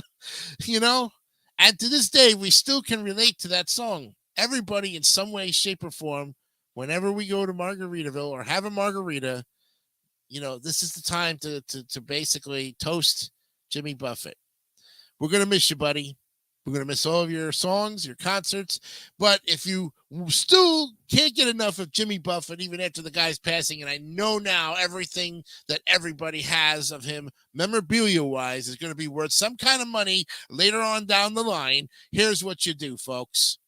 And to this day, we still can relate to that song. Everybody in some way, shape, or form, whenever we go to Margaritaville or have a margarita, this is the time to basically toast Jimmy Buffett. We're going to miss you, buddy. We're going to miss all of your songs, your concerts. But if you still can't get enough of Jimmy Buffett, even after the guy's passing, and I know now everything that everybody has of him, memorabilia-wise, is going to be worth some kind of money later on down the line, here's what you do, folks.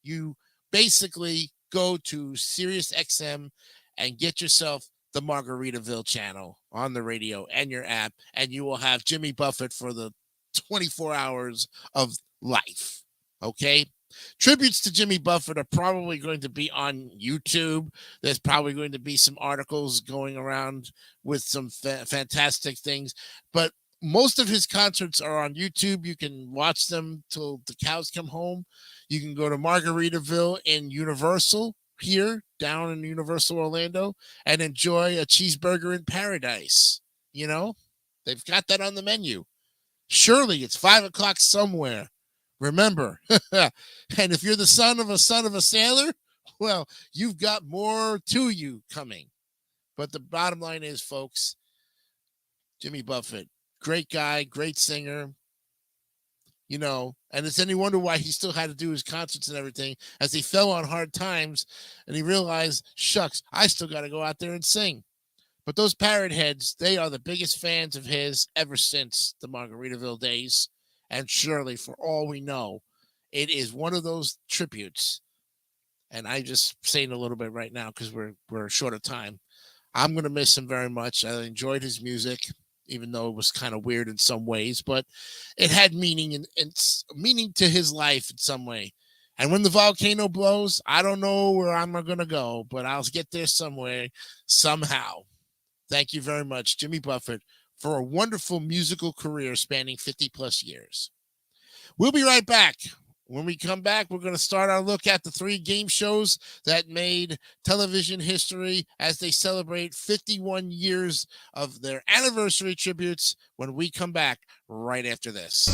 You basically go to SiriusXM and get yourself the Margaritaville channel on the radio and your app, and you will have Jimmy Buffett for the 24 hours of life. Okay? Tributes to Jimmy Buffett are probably going to be on YouTube. There's probably going to be some articles going around with some fantastic things, but most of his concerts are on YouTube. You can watch them till the cows come home. You can go to Margaritaville in Universal here, down in Universal Orlando, and enjoy a cheeseburger in paradise. You know, they've got that on the menu. Surely it's 5:00 somewhere. Remember, and if you're the son of a sailor, well, you've got more to you coming. But the bottom line is, folks, Jimmy Buffett, great guy, great singer, you know, and it's any wonder why he still had to do his concerts and everything, as he fell on hard times and he realized, shucks, I still got to go out there and sing. But those parrot heads, they are the biggest fans of his ever since the Margaritaville days. And surely, for all we know, it is one of those tributes. And I just saying a little bit right now because we're short of time. I'm going to miss him very much. I enjoyed his music, even though it was kind of weird in some ways, but it had meaning and meaning to his life in some way. And when the volcano blows, I don't know where I'm going to go, but I'll get there somewhere, somehow. Thank you very much, Jimmy Buffett, for a wonderful musical career spanning 50 plus years. We'll be right back. When we come back, we're going to start our look at the 3 game shows that made television history as they celebrate 51 years of their anniversary tributes when we come back right after this.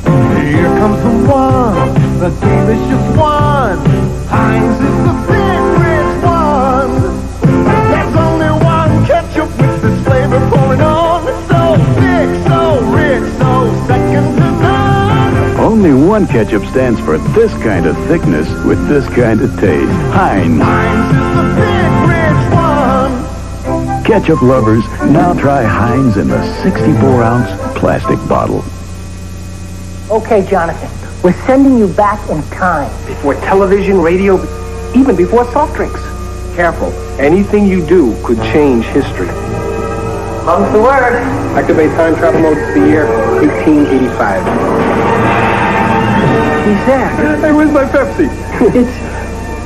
Here comes the one, the delicious one. Heinz is the big red one. There's only one ketchup with this flavor pouring on. So thick, so rich, so second to none. Only one ketchup stands for this kind of thickness with this kind of taste. Heinz. Heinz is the big red one. Ketchup lovers, now try Heinz in the 64-ounce plastic bottle. Okay, Jonathan, we're sending you back in time. Before television, radio, even before soft drinks. Careful. Anything you do could change history. Mum's the word. Activate time travel mode to the year 1885. He's there. Hey, where's my Pepsi?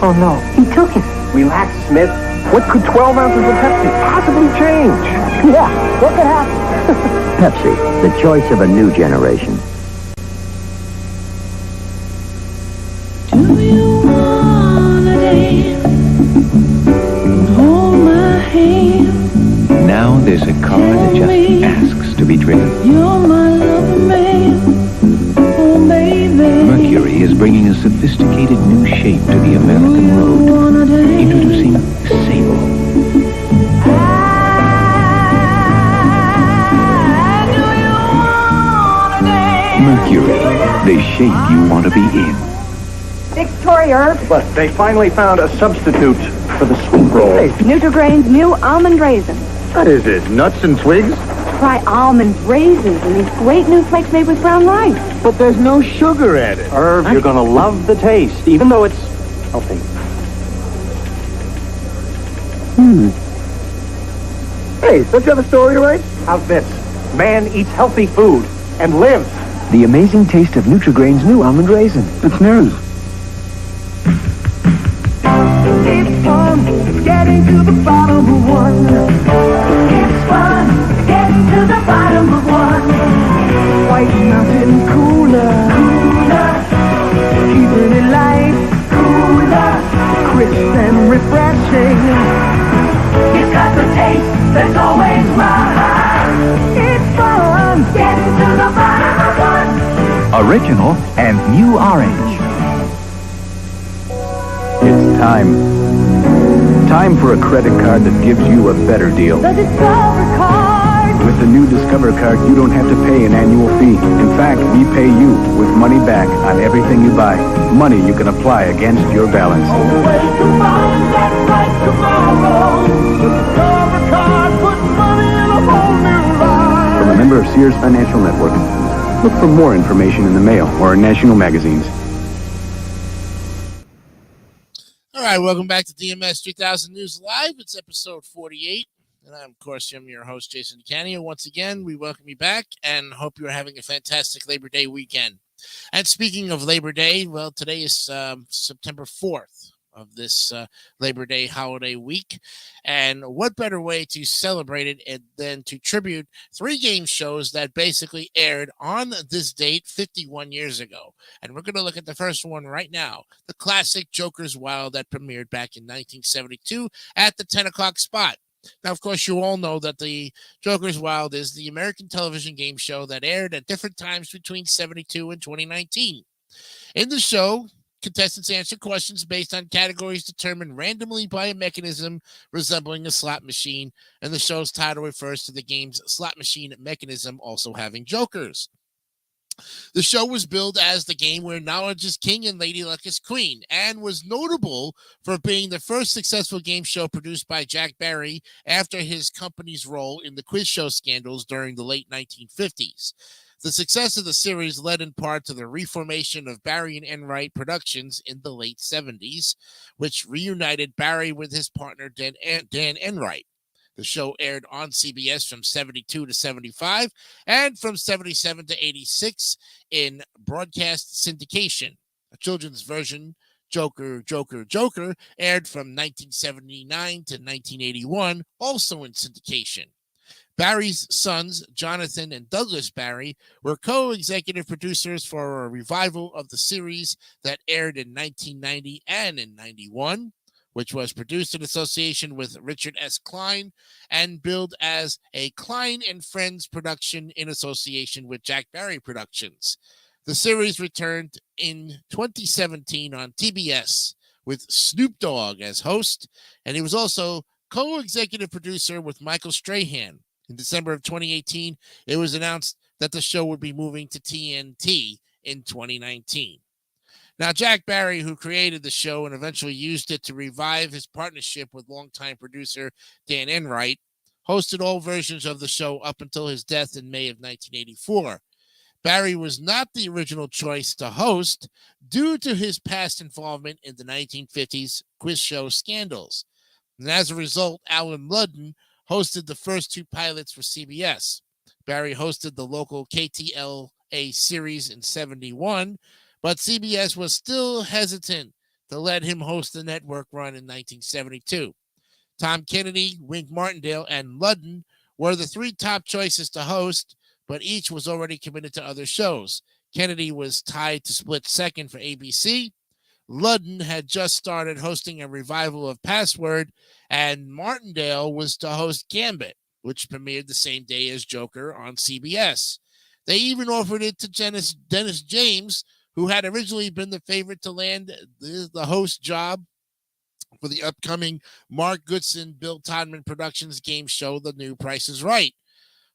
Oh no, he took it. Relax, Smith. What could 12 ounces of Pepsi possibly change? Yeah, what could happen? Pepsi, the choice of a new generation. Do you wanna dance? Hold my hand. Now there's a car that just asks to be driven. You're my lover man. Oh, baby. Mercury is bringing a sophisticated new shape to the American road. Introducing Sable. Mercury, the shape you want to be in. Victoria Herb. But they finally found a substitute for the sweet roll. Nutrigrain's new almond raisins. What is it, nuts and twigs? Try almond raisins and these great new flakes made with brown rice. But there's no sugar added. Herb, you're gonna love the taste, even though it's healthy. Hey, don't you have a story to write? How's this? Man eats healthy food and lives. The amazing taste of Nutrigrain's new almond raisin. It's news. It's fun getting to the bottom of one. It's fun getting to the bottom of one. White Mountain Cooler. Keeping it light. Cooler. Crisp and refreshing. It's got the taste that's always right. It's fun getting to the bottom of one. Original and new orange. It's time. Time for a credit card that gives you a better deal. The Discover card. With the new Discover card, you don't have to pay an annual fee. In fact, we pay you with money back on everything you buy. Money you can apply against your balance. Way to find that right tomorrow. The Discover card puts money in a whole new life. From a member of Sears Financial Network. Look for more information in the mail or in national magazines. All right, welcome back to DMS 3000 News Live. It's episode 48. And I'm, of course, I'm your host, Jason DeCanio. Once again, we welcome you back and hope you're having a fantastic Labor Day weekend. And speaking of Labor Day, well, today is September 4th of this Labor Day holiday week. And what better way to celebrate it than to tribute 3 game shows that basically aired on this date 51 years ago. And we're going to look at the first one right now, the classic Joker's Wild that premiered back in 1972 at the 10 o'clock spot. Now, of course, you all know that the Joker's Wild is the American television game show that aired at different times between 72 and 2019. In the show, contestants answer questions based on categories determined randomly by a mechanism resembling a slot machine, and the show's title refers to the game's slot machine mechanism also having jokers. The show was billed as the game where knowledge is king and Lady Luck is queen, and was notable for being the first successful game show produced by Jack Barry after his company's role in the quiz show scandals during the late 1950s. The success of the series led in part to the reformation of Barry and Enright Productions in the late 70s, which reunited Barry with his partner Dan Enright. The show aired on CBS from 72 to 75 and from 77 to 86 in broadcast syndication. A children's version, Joker, Joker, Joker, aired from 1979 to 1981, also in syndication. Barry's sons, Jonathan and Douglas Barry, were co-executive producers for a revival of the series that aired in 1990 and in 91. Which was produced in association with Richard S. Klein and billed as a Klein and Friends production in association with Jack Barry Productions. The series returned in 2017 on TBS with Snoop Dogg as host, and he was also co-executive producer with Michael Strahan. In December of 2018, it was announced that the show would be moving to TNT in 2019. Now, Jack Barry, who created the show and eventually used it to revive his partnership with longtime producer Dan Enright, hosted all versions of the show up until his death in May of 1984. Barry was not the original choice to host due to his past involvement in the 1950s quiz show scandals. And as a result, Alan Ludden hosted the first 2 pilots for CBS. Barry hosted the local KTLA series in 71, but CBS was still hesitant to let him host the network run in 1972. Tom Kennedy, Wink Martindale, and Ludden were the 3 top choices to host, but each was already committed to other shows. Kennedy was tied to split second for ABC. Ludden had just started hosting a revival of Password, and Martindale was to host Gambit, which premiered the same day as Joker on CBS. They even offered it to Dennis James, who had originally been the favorite to land the host job for the upcoming Mark Goodson, Bill Todman Productions game show, The New Price is Right.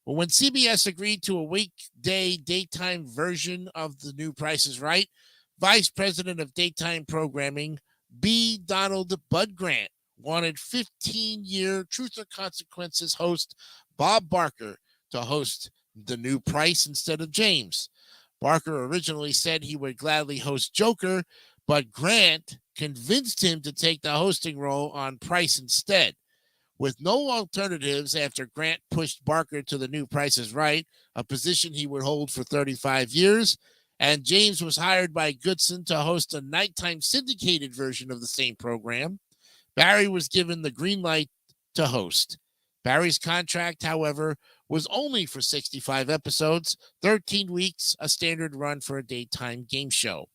But when CBS agreed to a weekday daytime version of The New Price is Right, Vice President of Daytime Programming, B. Donald Bud Grant, wanted 15-year Truth or Consequences host Bob Barker to host The New Price instead of James. Barker originally said he would gladly host Joker, but Grant convinced him to take the hosting role on Price instead. With no alternatives after Grant pushed Barker to The New Price is Right, a position he would hold for 35 years, and James was hired by Goodson to host a nighttime syndicated version of the same program, Barry was given the green light to host. Barry's contract, however, was only for 65 episodes, 13 weeks, a standard run for a daytime game show.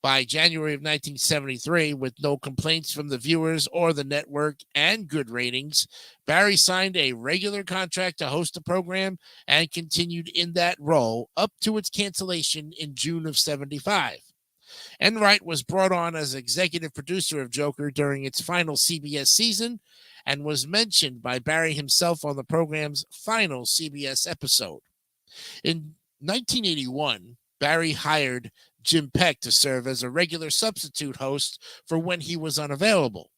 By January of 1973, with no complaints from the viewers or the network and good ratings, Barry signed a regular contract to host the program and continued in that role up to its cancellation in June of 75. Enright was brought on as executive producer of Joker during its final CBS season and was mentioned by Barry himself on the program's final CBS episode. In 1981, Barry hired Jim Peck to serve as a regular substitute host for when he was unavailable.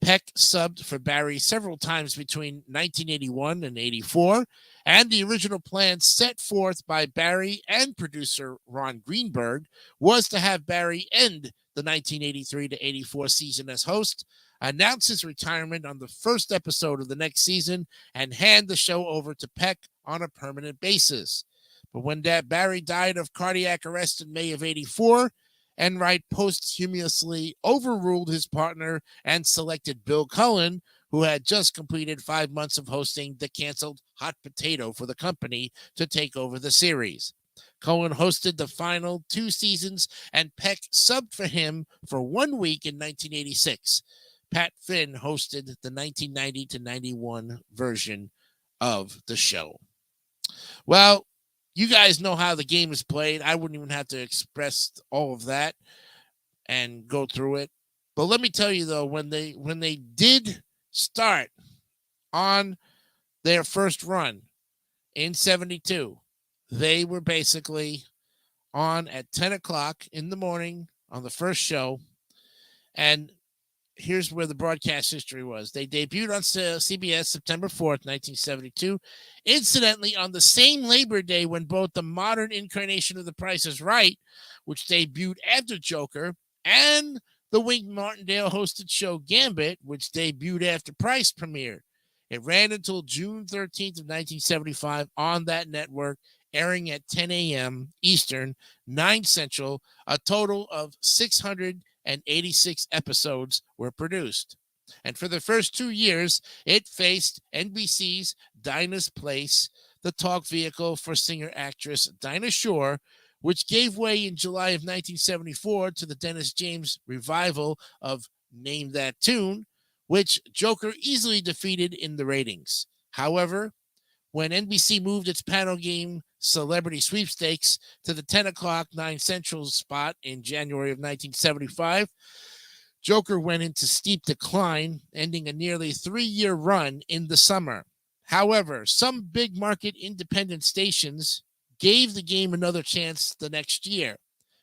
Peck subbed for Barry several times between 1981 and 84, and the original plan set forth by Barry and producer Ron Greenberg was to have Barry end the 1983 to 84 season as host, announce his retirement on the first episode of the next season and hand the show over to Peck on a permanent basis. But when Barry died of cardiac arrest in May of '84, Enright posthumously overruled his partner and selected Bill Cullen, who had just completed 5 months of hosting the canceled Hot Potato for the company, to take over the series. Cullen hosted the final 2 seasons, and Peck subbed for him for 1 week in 1986. Pat Finn hosted the 1990 to 91 version of the show. Well, you guys know how the game is played. I wouldn't even have to express all of that and go through it. But let me tell you, though, when they did start on their first run in 72, they were basically on at 10 o'clock in the morning on the first show. And here's where the broadcast history was. They debuted on CBS September 4th, 1972. Incidentally, on the same Labor Day when both the modern incarnation of The Price is Right, which debuted after Joker, and the Wink Martindale hosted show Gambit, which debuted after Price premiered. It ran until June 13th of 1975 on that network, airing at 10 a.m. Eastern, 9 Central. A total of 686 episodes were produced. And for the first 2 years, it faced NBC's Dinah's Place, the talk vehicle for singer-actress Dinah Shore, which gave way in July of 1974 to the Dennis James revival of Name That Tune, which Joker easily defeated in the ratings. However, when NBC moved its panel game Celebrity Sweepstakes to the 10 o'clock 9 Central spot in January of 1975, Joker went into steep decline, ending a nearly 3-year run in the summer. However, some big market independent stations gave the game another chance the next year.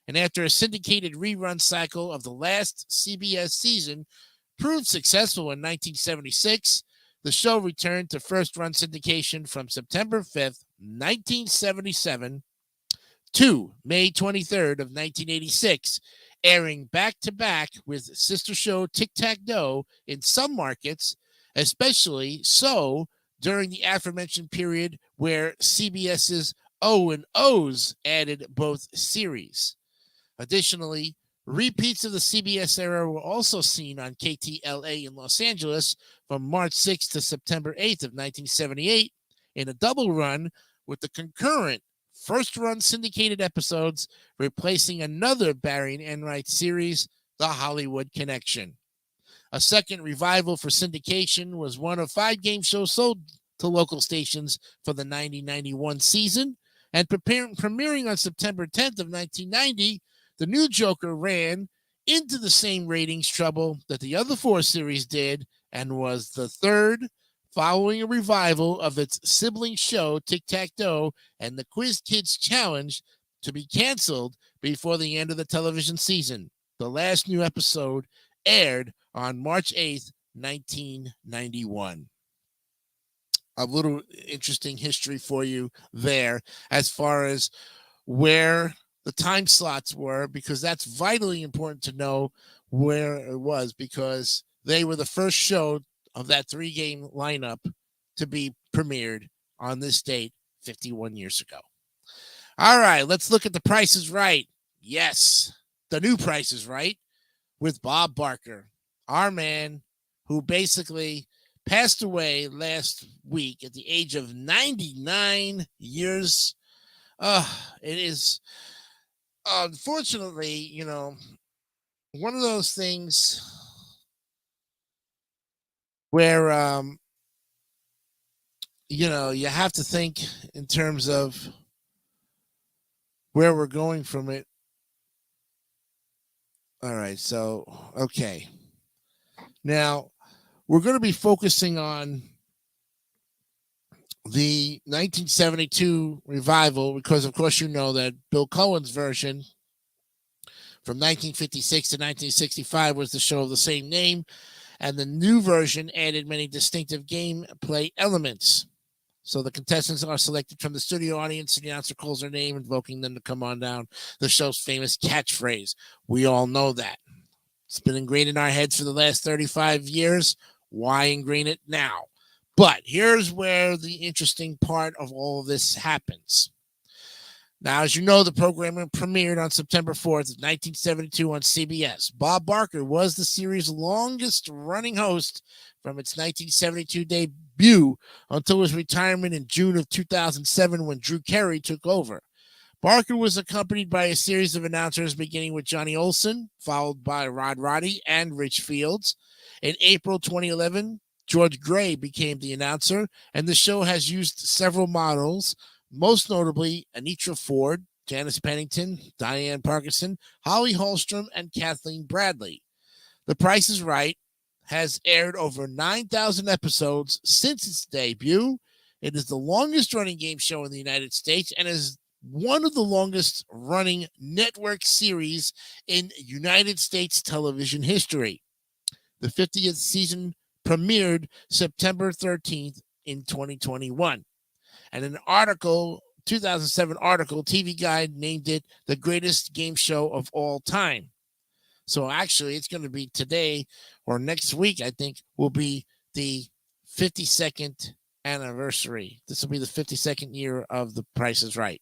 And after a syndicated rerun cycle of the last CBS season proved successful in 1976, the show returned to first-run syndication from September 5th, 1977 to May 23rd of 1986, airing back-to-back with sister show Tic-Tac-Dough in some markets, especially so during the aforementioned period where CBS's O&Os added both series. Additionally, repeats of the CBS era were also seen on KTLA in Los Angeles from March 6th to September 8th of 1978 in a double run, with the concurrent first-run syndicated episodes replacing another Barry and Enright series, The Hollywood Connection. A second revival for syndication was one of 5 game shows sold to local stations for the 90-91 season, and premiering on September 10th of 1990, the new Joker ran into the same ratings trouble that the other 4 series did, and was the third following a revival of its sibling show Tic-Tac-Dough and the Quiz Kids Challenge to be canceled before the end of the television season. The last new episode aired on March 8th, 1991. A little interesting history for you there as far as where the time slots were, because that's vitally important to know where it was, because they were the first show of that 3-game lineup to be premiered on this date 51 years ago. All right, let's look at The Price is Right. Yes, the new Price is Right with Bob Barker, our man who basically passed away last week at the age of 99 years. It is unfortunately, one of those things where, you have to think in terms of where we're going from it. All right. So, okay. Now, we're going to be focusing on the 1972 revival because, of course, you know that Bill Cullen's version from 1956 to 1965 was the show of the same name, and the new version added many distinctive gameplay elements. So the contestants are selected from the studio audience, and the announcer calls their name, invoking them to come on down. The show's famous catchphrase. We all know that. It's been ingrained in our heads for the last 35 years. Why ingrain it now? But here's where the interesting part of all of this happens. Now, as you know, the program premiered on September 4th, 1972 on CBS. Bob Barker was the series' longest-running host from its 1972 debut until his retirement in June of 2007 when Drew Carey took over. Barker was accompanied by a series of announcers beginning with Johnny Olson, followed by Rod Roddy and Rich Fields. In April 2011, George Gray became the announcer, and the show has used several models, most notably Anitra Ford, Janice Pennington, Diane Parkinson, Holly Hallstrom, and Kathleen Bradley. The Price is Right has aired over 9,000 episodes since its debut. It is the longest-running game show in the United States and is one of the longest-running network series in United States television history. The 50th season premiered September 13th in 2021. And an article, 2007 article, TV Guide named it the greatest game show of all time. So actually, it's going to be today or next week, I think, will be the 52nd anniversary. This will be the 52nd year of The Price is Right.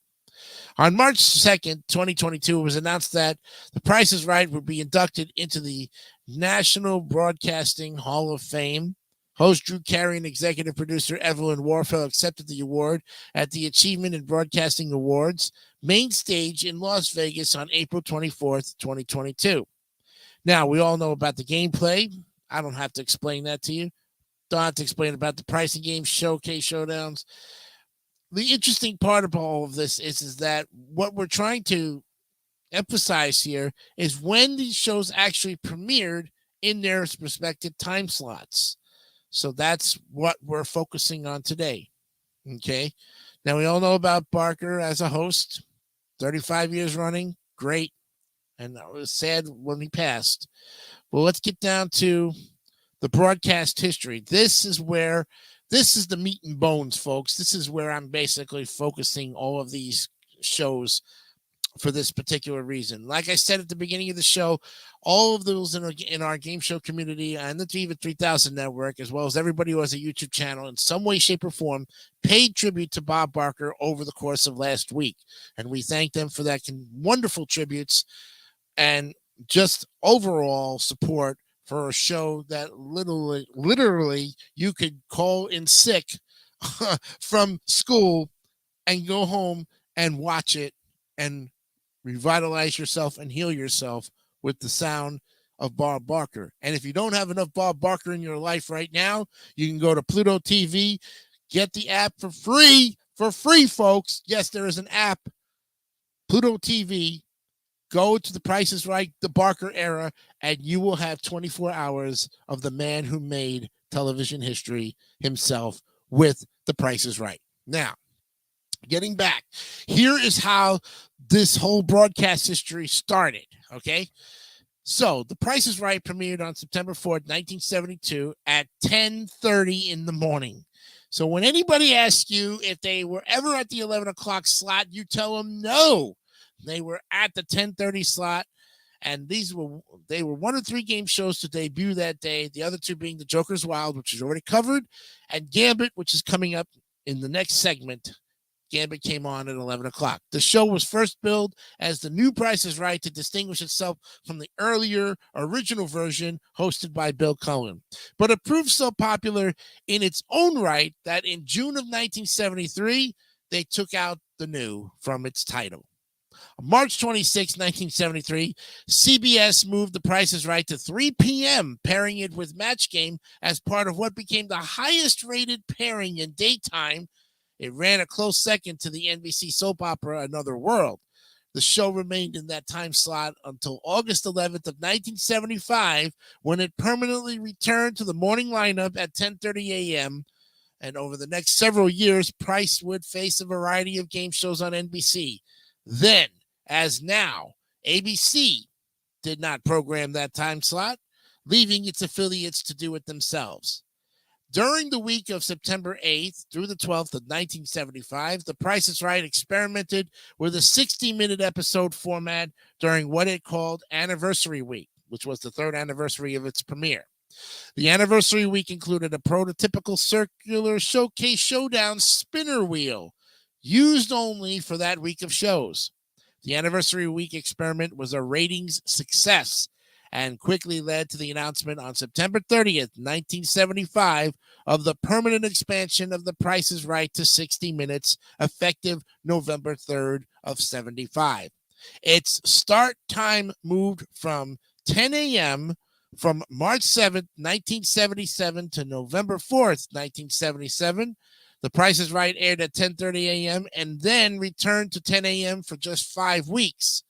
On March 2nd, 2022, it was announced that The Price is Right would be inducted into the National Broadcasting Hall of Fame. Host Drew Carey and executive producer Evelyn Warfel accepted the award at the Achievement in Broadcasting Awards main stage in Las Vegas on April 24th, 2022. Now, we all know about the gameplay. I don't have to explain that to you. Don't have to explain about the pricing games, showcase showdowns. The interesting part of all of this is that what we're trying to emphasize here is when these shows actually premiered in their respective time slots. So that's what we're focusing on today. Okay. Now, we all know about Barker as a host, 35 years running. Great. And it was sad when he passed. Well, let's get down to the broadcast history. This is the meat and bones, folks. This is where I'm basically focusing all of these shows for this particular reason. Like I said at the beginning of the show, all of those in our game show community and the Viva 3000 network, as well as everybody who has a YouTube channel in some way, shape, or form, paid tribute to Bob Barker over the course of last week. And we thank them for that wonderful tributes and just overall support for a show that literally you could call in sick from school and go home and watch it and revitalize yourself and heal yourself with the sound of Bob Barker. And if you don't have enough Bob Barker in your life right now, you can go to Pluto TV, get the app for free, folks. Yes, there is an app, Pluto TV. Go to The Price is Right, the Barker era, and you will have 24 hours of the man who made television history himself with The Price is Right. Now, getting back, here is how this whole broadcast history started, okay? So, The Price is Right premiered on September 4th, 1972 at 10:30 in the morning. So when anybody asks you if they were ever at the 11 o'clock slot, you tell them no. They were at the 10:30 slot, and they were one of three game shows to debut that day, the other two being The Joker's Wild, which is already covered, and Gambit, which is coming up in the next segment. Gambit came on at 11 o'clock. The show was first billed as The New Price is Right to distinguish itself from the earlier original version hosted by Bill Cullen. But it proved so popular in its own right that in June of 1973, they took out The New from its title. On March 26, 1973, CBS moved The Price is Right to 3 p.m., pairing it with Match Game as part of what became the highest-rated pairing in daytime. It ran a close second to the NBC soap opera Another World. The show remained in that time slot until August 11th of 1975, when it permanently returned to the morning lineup at 10:30 a.m., and over the next several years, Price would face a variety of game shows on NBC. Then, as now, ABC did not program that time slot, leaving its affiliates to do it themselves. During the week of September 8th through the 12th of 1975, The Price is Right experimented with a 60-minute episode format during what it called Anniversary Week. which was the third anniversary of its premiere. The anniversary week included a prototypical circular showcase showdown spinner wheel, used only for that week of shows. The anniversary week experiment was a ratings success and quickly led to the announcement on September 30th, 1975, of the permanent expansion of The Price is Right to 60 minutes, effective November 3rd of 75. Its start time moved from 10 a.m. from March 7th, 1977 to November 4th, 1977. The Price is Right aired at 10:30 a.m. and then returned to 10 a.m. for just 5 weeks.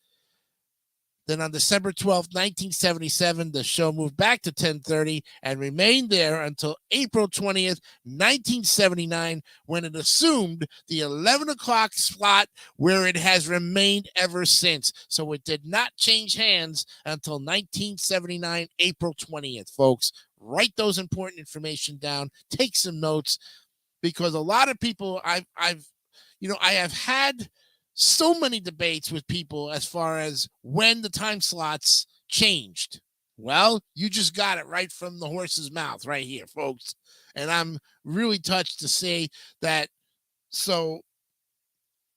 Then on December 12th, 1977, the show moved back to 10:30 and remained there until April 20th, 1979, when it assumed the 11 o'clock slot where it has remained ever since. So it did not change hands until 1979, April 20th, folks. Write those important information down. Take some notes, because a lot of people I have had so many debates with people as far as when the time slots changed. Well, you just got it right from the horse's mouth right here, folks. And I'm really touched to say that. So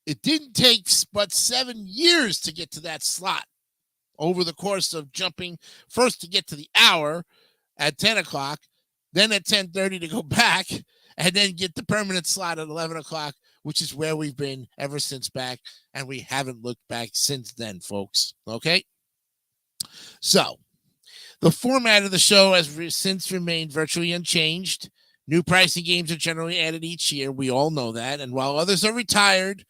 it didn't take but 7 years to get to that slot over the course of jumping first to get to the hour at 10 o'clock, then at 10:30 to go back, and then get the permanent slot at 11 o'clock, which is where we've been ever since back, and we haven't looked back since then, folks. Okay? So, the format of the show has since remained virtually unchanged. New pricing games are generally added each year. We all know that. And while others are retired,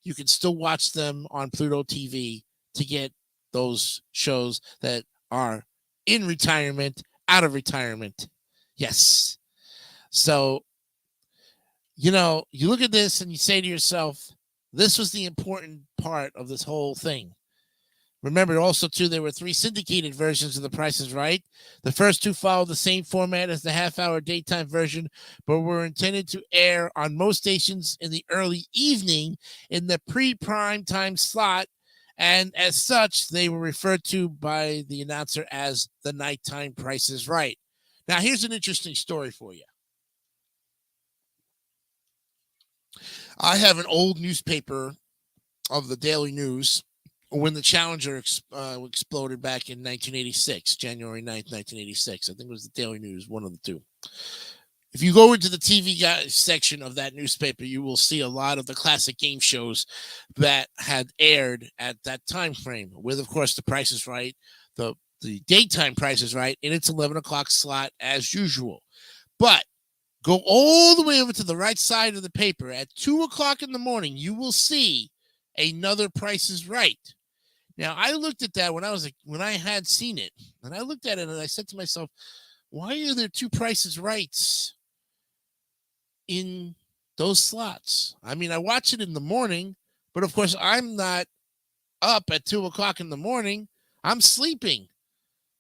you can still watch them on Pluto TV to get those shows that are in retirement, out of retirement. Yes. So, you look at this and you say to yourself, this was the important part of this whole thing. Remember also, too, there were 3 syndicated versions of The Price is Right. The first 2 followed the same format as the half-hour daytime version, but were intended to air on most stations in the early evening in the pre-prime time slot, and as such, they were referred to by the announcer as the nighttime Price is Right. Now, here's an interesting story for you. I have an old newspaper of the Daily News when the Challenger exploded back in 1986, January 9th, 1986. I think it was the Daily News, one of the two. If you go into the TV section of that newspaper, you will see a lot of the classic game shows that had aired at that time frame, with, of course, The Price is Right, the daytime Price is Right, in its 11 o'clock slot as usual. But go all the way over to the right side of the paper. At 2 o'clock in the morning, you will see another Price is Right. Now, I looked at that when I had seen it, and I looked at it and I said to myself, why are there 2 Price is Rights in those slots? I mean, I watch it in the morning, but of course, I'm not up at 2 o'clock in the morning. I'm sleeping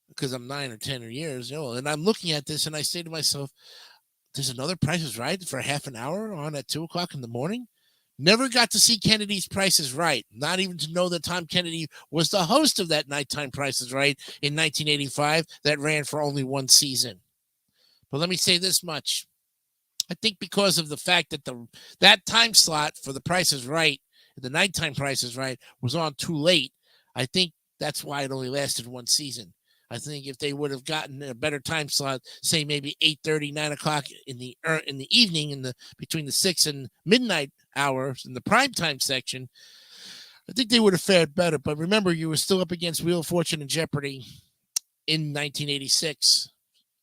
because I'm 9 or 10 years old, and I'm looking at this and I say to myself, there's another Price is Right for half an hour on at 2 o'clock in the morning? Never got to see Kennedy's Price is Right. Not even to know that Tom Kennedy was the host of that nighttime Price is Right in 1985 that ran for only 1 season. But let me say this much. I think because of the fact that that time slot for the Price is Right, the nighttime Price is Right, was on too late, I think that's why it only lasted 1 season. I think if they would have gotten a better time slot, say maybe 8:30, 9 o'clock in the evening, between the 6 and midnight hours in the primetime section, I think they would have fared better. But remember, you were still up against Wheel of Fortune and Jeopardy in 1986.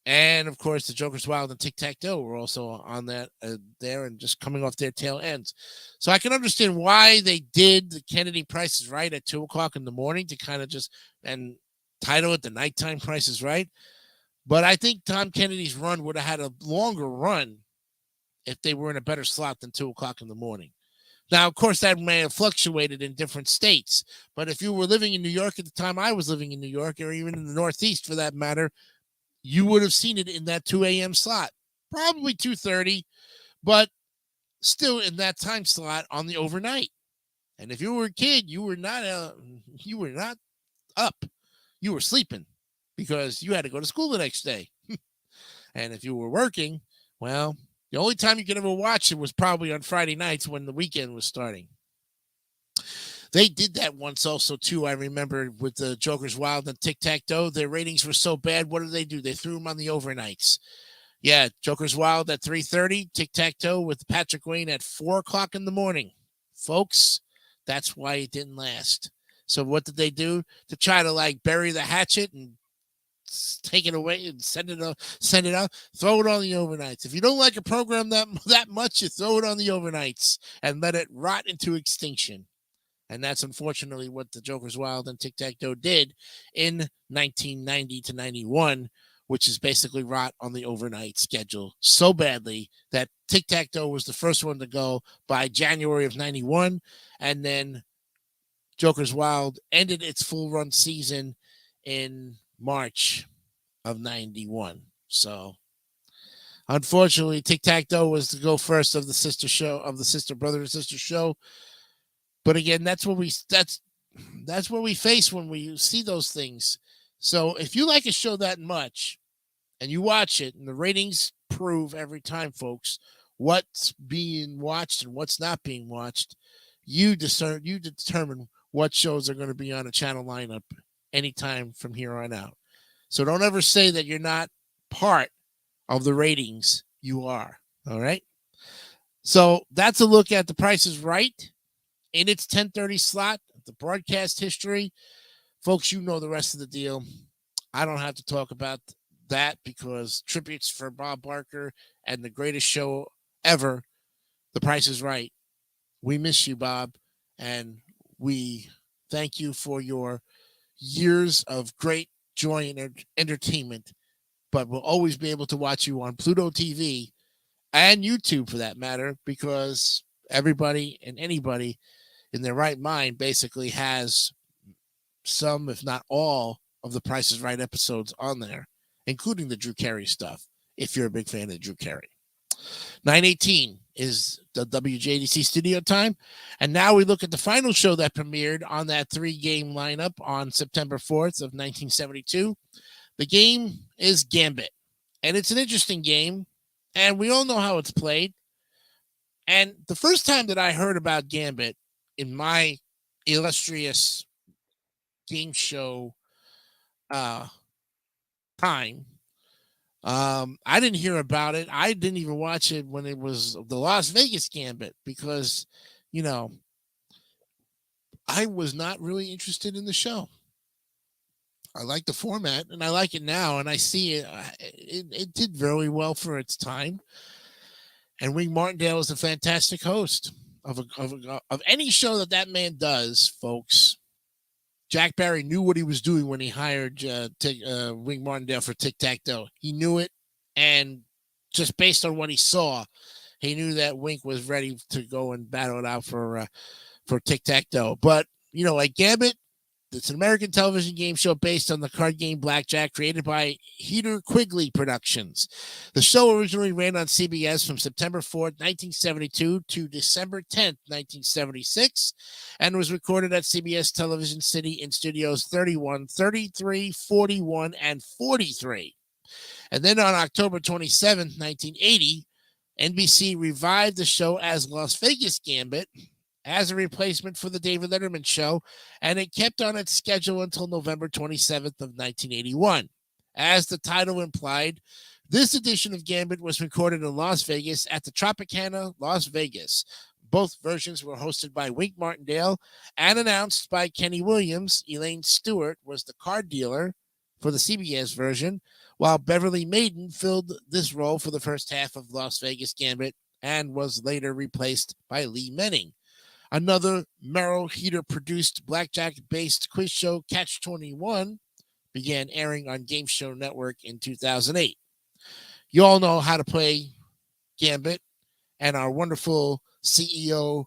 And, of course, the Joker's Wild and Tic-Tac-Toe were also on that there and just coming off their tail ends. So I can understand why they did the Kennedy Price is Right at 2 o'clock in the morning to kind of just and title it the nighttime Price is Right. But I think Tom Kennedy's run would have had a longer run if they were in a better slot than 2 o'clock in the morning. Now, of course, that may have fluctuated in different states. But if you were living in New York at the time I was living in New York, or even in the Northeast for that matter, you would have seen it in that 2 a.m. slot. Probably 2:30, but still in that time slot on the overnight. And if you were a kid, you were not up. you were sleeping because you had to go to school the next day. And if you were working, well, the only time you could ever watch it was probably on Friday nights when the weekend was starting. They did that once also, too. I remember with the Joker's Wild and Tic-Tac-Toe, their ratings were so bad. What did they do? They threw them on the overnights. Yeah, Joker's Wild at 3:30, Tic-Tac-Toe with Patrick Wayne at 4 o'clock in the morning. Folks, that's why it didn't last. So what did they do? To try to, like, bury the hatchet and take it away and send it out, throw it on the overnights. If you don't like a program that much, you throw it on the overnights and let it rot into extinction. And that's unfortunately what the Joker's Wild and Tic-Tac-Toe did in 1990 to 91, which is basically rot on the overnight schedule so badly that Tic-Tac-Toe was the first one to go by January of 91. And then Joker's Wild ended its full run season in March of 91. So unfortunately, Tic-Tac-Toe was to go first of the sister show, of the sister brother and sister show. But again, that's what we face when we see those things. So if you like a show that much and you watch it, and the ratings prove every time, folks, what's being watched and what's not being watched, you determine what shows are going to be on a channel lineup anytime from here on out. So don't ever say that you're not part of the ratings. You are. All right. So that's a look at The Price is Right in its 10:30 slot, the broadcast history. Folks, you know the rest of the deal. I don't have to talk about that because tributes for Bob Barker and the greatest show ever, The Price is Right. We miss you, Bob, and we thank you for your years of great joy and entertainment, but we'll always be able to watch you on Pluto TV and YouTube for that matter, because everybody and anybody in their right mind basically has some, if not all, of the Price is Right episodes on there, including the Drew Carey stuff, if you're a big fan of Drew Carey. 9:18 is the WJDC studio time. And now we look at the final show that premiered on that 3-game lineup on September 4th of 1972. The game is Gambit. And it's an interesting game. And we all know how it's played. And the first time that I heard about Gambit in my illustrious game show time, I didn't hear about it. I didn't even watch it when it was the Las Vegas Gambit because, you know, I was not really interested in the show. I like the format and I like it now, and I see it. It did very well for its time. And Wing Martindale is a fantastic host of any show that man does, folks. Jack Barry knew what he was doing when he hired Wing Martindale for Tic-Tac-Toe. He knew it, and just based on what he saw, he knew that Wink was ready to go and battle it out for Tic-Tac-Toe. But, you know, like Gambit, it's an American television game show based on the card game Blackjack, created by Heater Quigley Productions. The show originally ran on CBS from September 4th, 1972 to December 10th, 1976, and was recorded at CBS Television City in studios 31, 33, 41, and 43. And then on October 27th, 1980, NBC revived the show as Las Vegas Gambit as a replacement for the David Letterman show, and it kept on its schedule until November 27th of 1981. As the title implied, this edition of Gambit was recorded in Las Vegas at the Tropicana, Las Vegas. Both versions were hosted by Wink Martindale and announced by Kenny Williams. Elaine Stewart was the card dealer for the CBS version, while Beverly Maiden filled this role for the first half of Las Vegas Gambit and was later replaced by Lee Menning. Another Merrill Heater-produced blackjack-based quiz show, Catch 21, began airing on Game Show Network in 2008. You all know how to play Gambit, and our wonderful CEO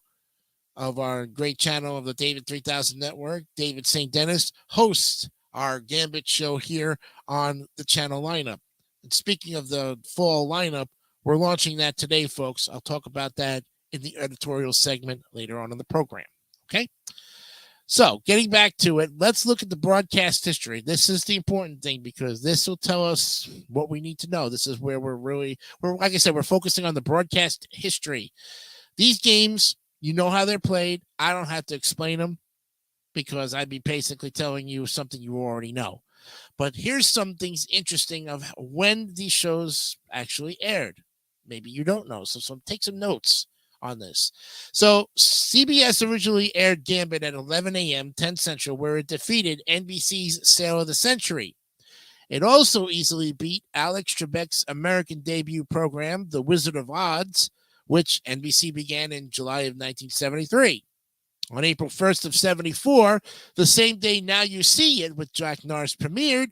of our great channel of the David 3000 Network, David St. Dennis, hosts our Gambit show here on the channel lineup. And speaking of the fall lineup, we're launching that today, folks. I'll talk about that in the editorial segment later on in the program. Okay. So, getting back to it, let's look at the broadcast history. This is the important thing because this will tell us what we need to know. This is where we're like I said, we're focusing on the broadcast history. These games, you know how they're played. I don't have to explain them because I'd be basically telling you something you already know. But here's some things interesting of when these shows actually aired. Maybe you don't know, so take some notes on this. So CBS originally aired Gambit at 11 a.m., 10 Central, where it defeated NBC's Sale of the Century. It also easily beat Alex Trebek's American debut program, The Wizard of Oz, which NBC began in July of 1973. On April 1st of 74, the same day Now You See It with Jack Norris premiered,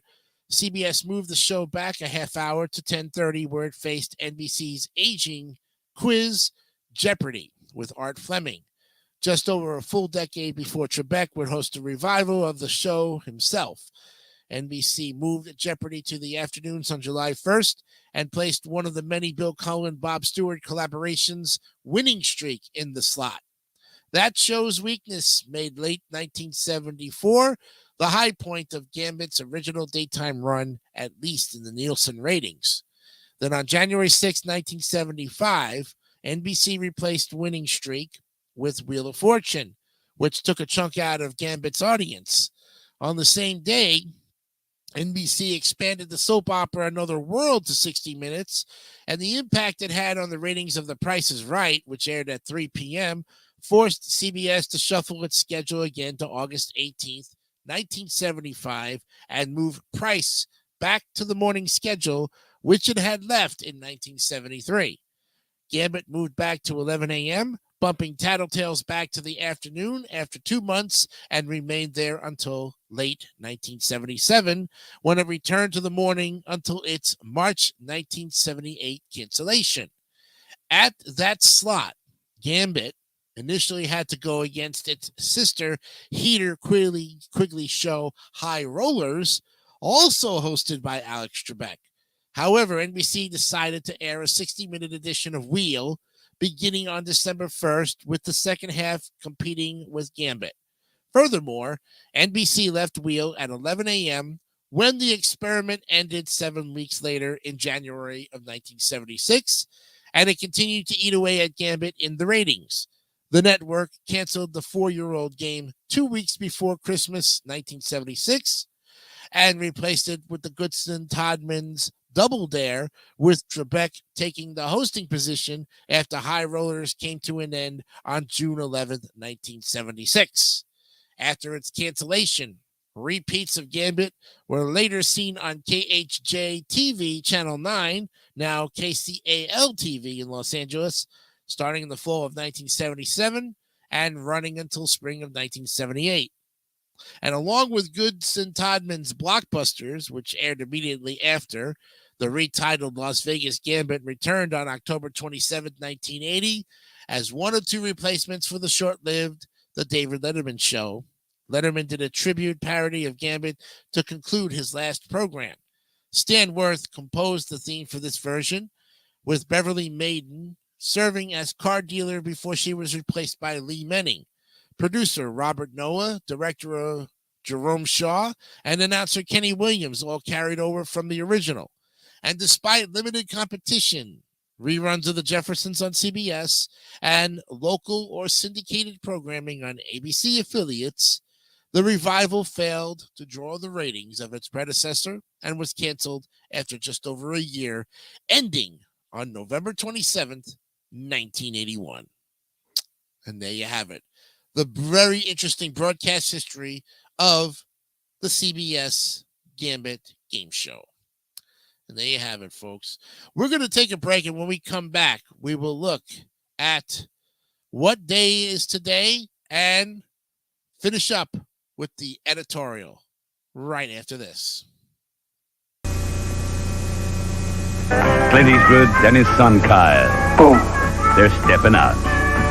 CBS moved the show back a half hour to 10:30, where it faced NBC's aging quiz Jeopardy with Art Fleming. Just over a full decade before Trebek would host a revival of the show himself. NBC moved Jeopardy to the afternoons on July 1st and placed one of the many Bill Cullen, Bob Stewart collaborations, Winning Streak, in the slot. That show's weakness made late 1974 the high point of Gambit's original daytime run, at least in the Nielsen ratings. Then on January 6, 1975, NBC replaced Winning Streak with Wheel of Fortune, which took a chunk out of Gambit's audience. On the same day, NBC expanded the soap opera Another World to 60 minutes, and the impact it had on the ratings of The Price is Right, which aired at 3 p.m., forced CBS to shuffle its schedule again to August 18th, 1975, and move Price back to the morning schedule, which it had left in 1973. Gambit moved back to 11 a.m., bumping Tattletales back to the afternoon after 2 months, and remained there until late 1977, when it returned to the morning until its March 1978 cancellation. At that slot, Gambit initially had to go against its sister Heater Quigley show High Rollers, also hosted by Alex Trebek. However, NBC decided to air a 60-minute edition of Wheel beginning on December 1st, with the second half competing with Gambit. Furthermore, NBC left Wheel at 11 a.m. when the experiment ended 7 weeks later in January of 1976, and it continued to eat away at Gambit in the ratings. The network canceled the 4-year-old game 2 weeks before Christmas 1976 and replaced it with the Goodson-Todman's Double Dare, with Trebek taking the hosting position after High Rollers came to an end on June 11th, 1976. After its cancellation, repeats of Gambit were later seen on KHJ-TV Channel 9, now KCAL-TV in Los Angeles, starting in the fall of 1977 and running until spring of 1978. And along with Goodson-Todman's Blockbusters, which aired immediately after, the retitled Las Vegas Gambit returned on October 27, 1980, as one of 2 replacements for the short-lived The David Letterman Show. Letterman did a tribute parody of Gambit to conclude his last program. Stan Worth composed the theme for this version, with Beverly Maiden serving as car dealer before she was replaced by Lee Menning. Producer Robert Noah, director Jerome Shaw, and announcer Kenny Williams all carried over from the original. And despite limited competition, reruns of The Jeffersons on CBS, and local or syndicated programming on ABC affiliates, the revival failed to draw the ratings of its predecessor and was canceled after just over a year, ending on November 27th, 1981. And there you have it. The very interesting broadcast history of the CBS Gambit game show. And there you have it, folks. We're going to take a break, and when we come back, we will look at what day is today and finish up with the editorial right after this. Clint Eastwood and his son Kyle. Boom. They're stepping out.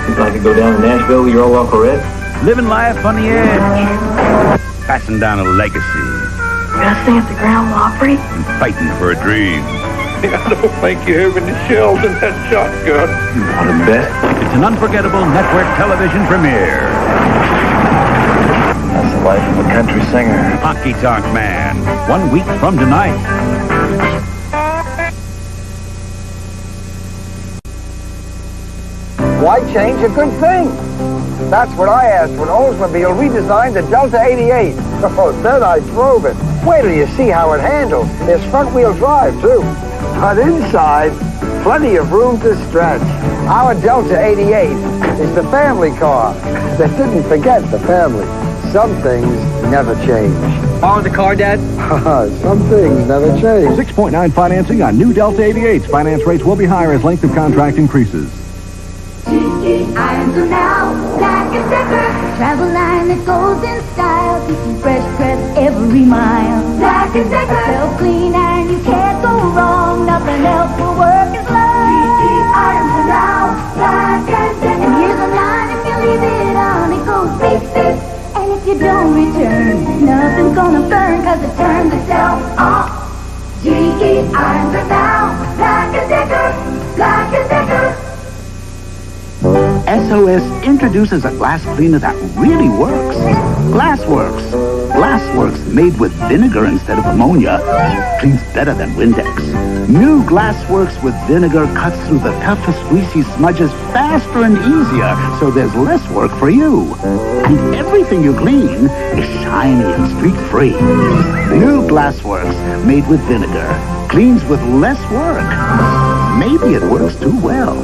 You'd like to go down to Nashville with your old Uncle Red? Living life on the edge. Passing down a legacy. Gonna sing at the Grand Ole Opry? And fighting for a dream. I don't think you're having the shells in that shotgun. Not a bet. It's an unforgettable network television premiere. country singer. Honky Tonk Man, 1 week from tonight. Why change a good thing? That's what I asked when Oldsmobile redesigned the Delta 88. Oh, then I drove it. Wait till you see how it handles. There's front-wheel drive, too. But inside, plenty of room to stretch. Our Delta 88 is the family car. They didn't forget the family. Some things never change. Borrow the car, Dad? Some things never change. 6.9 financing on new Delta 88s. Finance rates will be higher as length of contract increases. Irons are now Black & Decker. Travel line that goes in style. Keeping fresh press every mile. Black & Decker. A self-clean iron, you can't go wrong. Nothing else will work as long. Irons are now Black & Decker. And here's a line, if you leave it on, it goes beep, beep. And if you don't return, nothing's gonna burn, cause it turns itself off. GE Irons are now Black & Decker. Black & Decker. SOS introduces a glass cleaner that really works. Glassworks. Glassworks made with vinegar instead of ammonia cleans better than Windex. New Glassworks with vinegar cuts through the toughest greasy smudges faster and easier, so there's less work for you. And everything you clean is shiny and streak-free. New Glassworks made with vinegar cleans with less work. Maybe it works too well.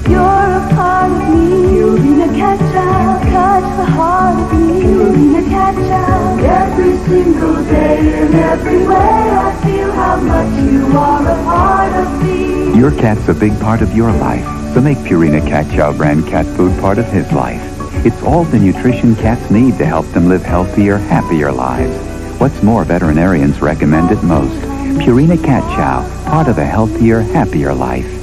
You're a part of me. You're in a catch-up. Touch the heart of me. You're in a catch-up. Every single day and every way I feel how much you are a part of me. Your cat's a big part of your life, so make Purina Cat Chow brand cat food part of his life. It's all the nutrition cats need to help them live healthier, happier lives. What's more, veterinarians recommend it most. Purina Cat Chow, part of a healthier, happier life.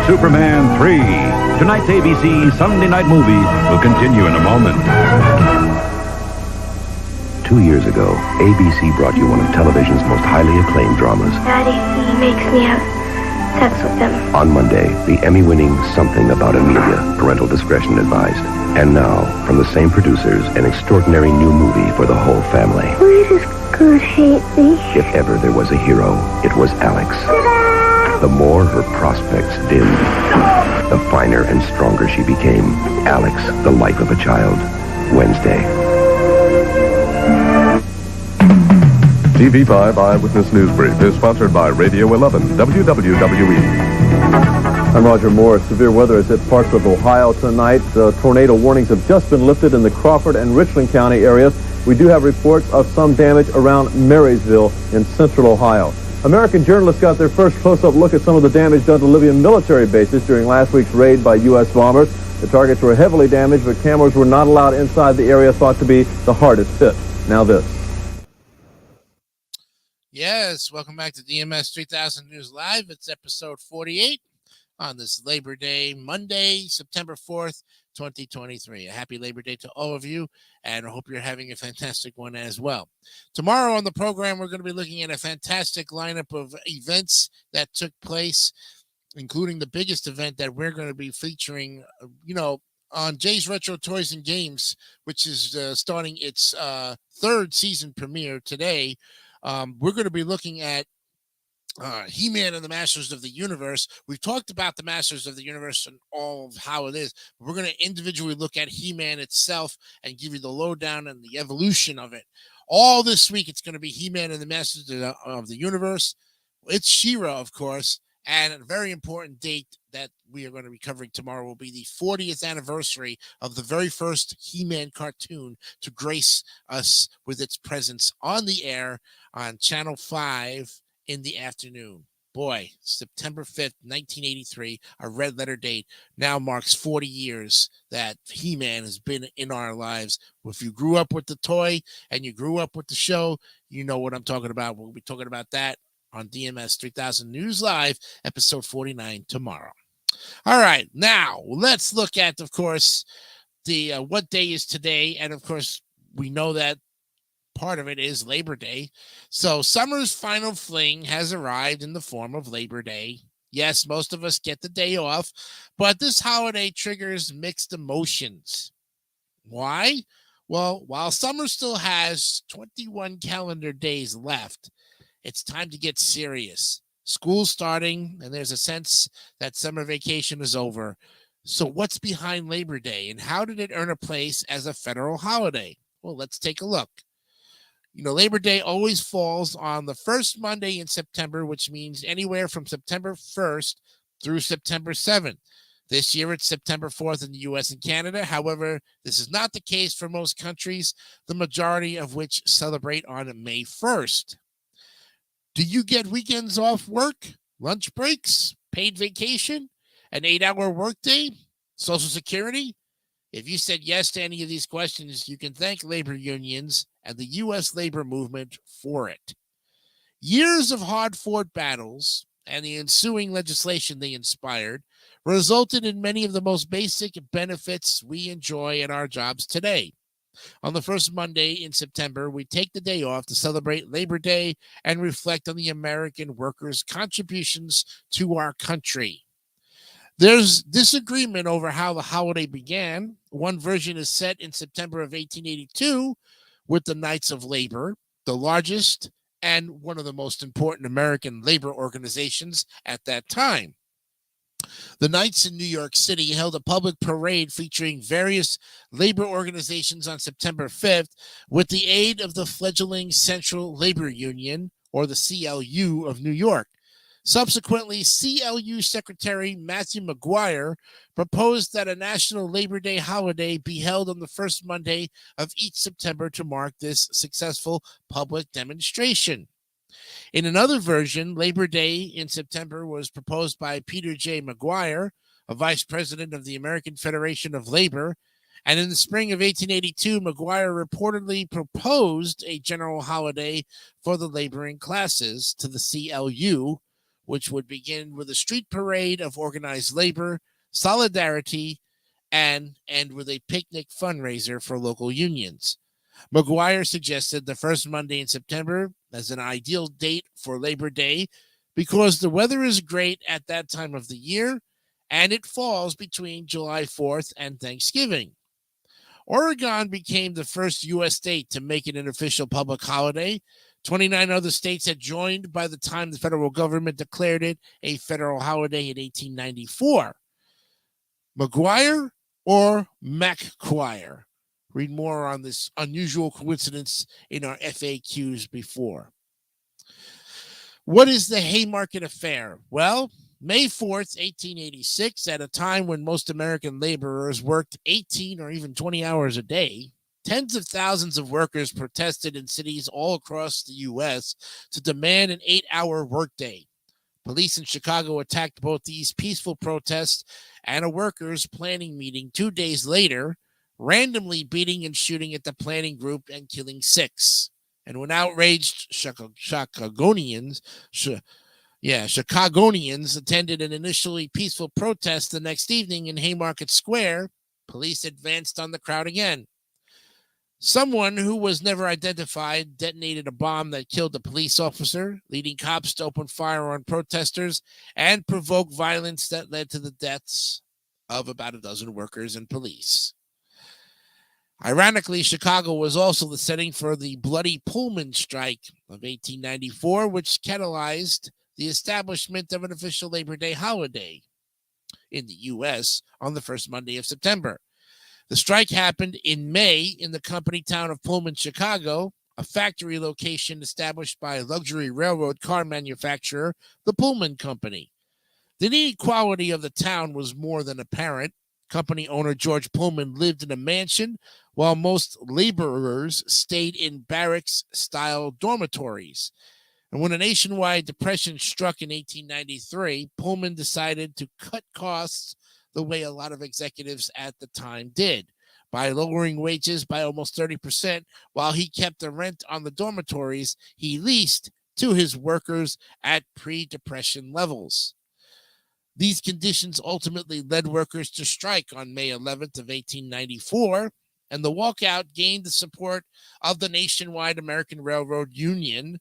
Superman 3. Tonight's ABC Sunday night movie will continue in a moment. 2 years ago, ABC brought you one of television's most highly acclaimed dramas. Daddy, he makes me have sex with them. On Monday, the Emmy-winning Something About Amelia, parental discretion advised. And now, from the same producers, an extraordinary new movie for the whole family. Why does God hate me? If ever there was a hero, it was Alex. The more her prospects dimmed, the finer and stronger she became. Alex, the life of a child. Wednesday. TV5 Eyewitness News Brief is sponsored by Radio 11, WWWE. I'm Roger Moore. Severe weather has hit parts of Ohio tonight. Tornado warnings have just been lifted in the Crawford and Richland County areas. We do have reports of some damage around Marysville in central Ohio. American journalists got their first close-up look at some of the damage done to Libyan military bases during last week's raid by U.S. bombers. The targets were heavily damaged, but cameras were not allowed inside the area thought to be the hardest hit. Now this. Yes, welcome back to DMS 3000 News Live. It's episode 48 on this Labor Day, Monday, September 4th, 2023. A happy Labor Day to all of you, and I hope you're having a fantastic one as well. Tomorrow on the program, we're going to be looking at a fantastic lineup of events that took place, including the biggest event that we're going to be featuring, on Jay's Retro Toys and Games, which is starting its third season premiere today. We're going to be looking at He-Man and the Masters of the Universe. We've talked about the Masters of the Universe and all of how it is. We're going to individually look at He-Man itself and give you the lowdown and the evolution of it. All this week, it's going to be He-Man and the Masters of the Universe. It's She-Ra, of course, and a very important date that we are going to be covering tomorrow will be the 40th anniversary of the very first He-Man cartoon to grace us with its presence on the air on Channel 5 in the afternoon. Boy, September 5th, 1983, a red letter date, now marks 40 years that He-Man has been in our lives. If you grew up with the toy and you grew up with the show, you know what I'm talking about. We'll be talking about that on DMS 3000 News Live, episode 49 tomorrow. All right, now let's look at, of course, the what day is today. And, of course, we know that part of it is Labor Day. So summer's final fling has arrived in the form of Labor Day. Yes, most of us get the day off, but this holiday triggers mixed emotions. Why? Well, while summer still has 21 calendar days left, it's time to get serious. School's starting, and there's a sense that summer vacation is over. So what's behind Labor Day, and how did it earn a place as a federal holiday? Well, let's take a look. Labor Day always falls on the first Monday in September, which means anywhere from September 1st through September 7th. This year, it's September 4th in the U.S. and Canada. However, this is not the case for most countries, the majority of which celebrate on May 1st. Do you get weekends off work, lunch breaks, paid vacation, an 8-hour workday, Social Security? If you said yes to any of these questions, you can thank labor unions and the U.S. labor movement for it. Years of hard-fought battles and the ensuing legislation they inspired resulted in many of the most basic benefits we enjoy in our jobs today. On the first Monday in September, we take the day off to celebrate Labor Day and reflect on the American workers' contributions to our country. There's disagreement over how the holiday began. One version is set in September of 1882 with the Knights of Labor, the largest and one of the most important American labor organizations at that time. The Knights in New York City held a public parade featuring various labor organizations on September 5th with the aid of the fledgling Central Labor Union, or the CLU of New York. Subsequently, CLU Secretary Matthew McGuire proposed that a National Labor Day holiday be held on the first Monday of each September to mark this successful public demonstration. In another version, Labor Day in September was proposed by Peter J. McGuire, a vice president of the American Federation of Labor, and in the spring of 1882, McGuire reportedly proposed a general holiday for the laboring classes to the CLU, which would begin with a street parade of organized labor, solidarity, and end with a picnic fundraiser for local unions. McGuire suggested the first Monday in September as an ideal date for Labor Day because the weather is great at that time of the year, and it falls between July 4th and Thanksgiving. Oregon became the first U.S. state to make it an official public holiday. 29 other states had joined by the time the federal government declared it a federal holiday in 1894. McGuire or MacQuire? Read more on this unusual coincidence in our FAQs before. What is the Haymarket Affair? Well, May 4th, 1886, at a time when most American laborers worked 18 or even 20 hours a day, tens of thousands of workers protested in cities all across the U.S. to demand an 8-hour workday. Police in Chicago attacked both these peaceful protests and a workers' planning meeting 2 days later, randomly beating and shooting at the planning group and killing 6. And when outraged Chicagoans attended an initially peaceful protest the next evening in Haymarket Square, police advanced on the crowd again. Someone who was never identified detonated a bomb that killed a police officer, leading cops to open fire on protesters and provoke violence that led to the deaths of about a dozen workers and police. Ironically, Chicago was also the setting for the bloody Pullman strike of 1894, which catalyzed the establishment of an official Labor Day holiday in the U.S. on the first Monday of September. The strike happened in May in the company town of Pullman, Chicago, a factory location established by luxury railroad car manufacturer, the Pullman Company. The inequality of the town was more than apparent. Company owner George Pullman lived in a mansion, while most laborers stayed in barracks-style dormitories. And when a nationwide depression struck in 1893, Pullman decided to cut costs the way a lot of executives at the time did, by lowering wages by almost 30%, while he kept the rent on the dormitories he leased to his workers at pre-depression levels. These conditions ultimately led workers to strike on May 11th of 1894, and the walkout gained the support of the nationwide American Railroad Union,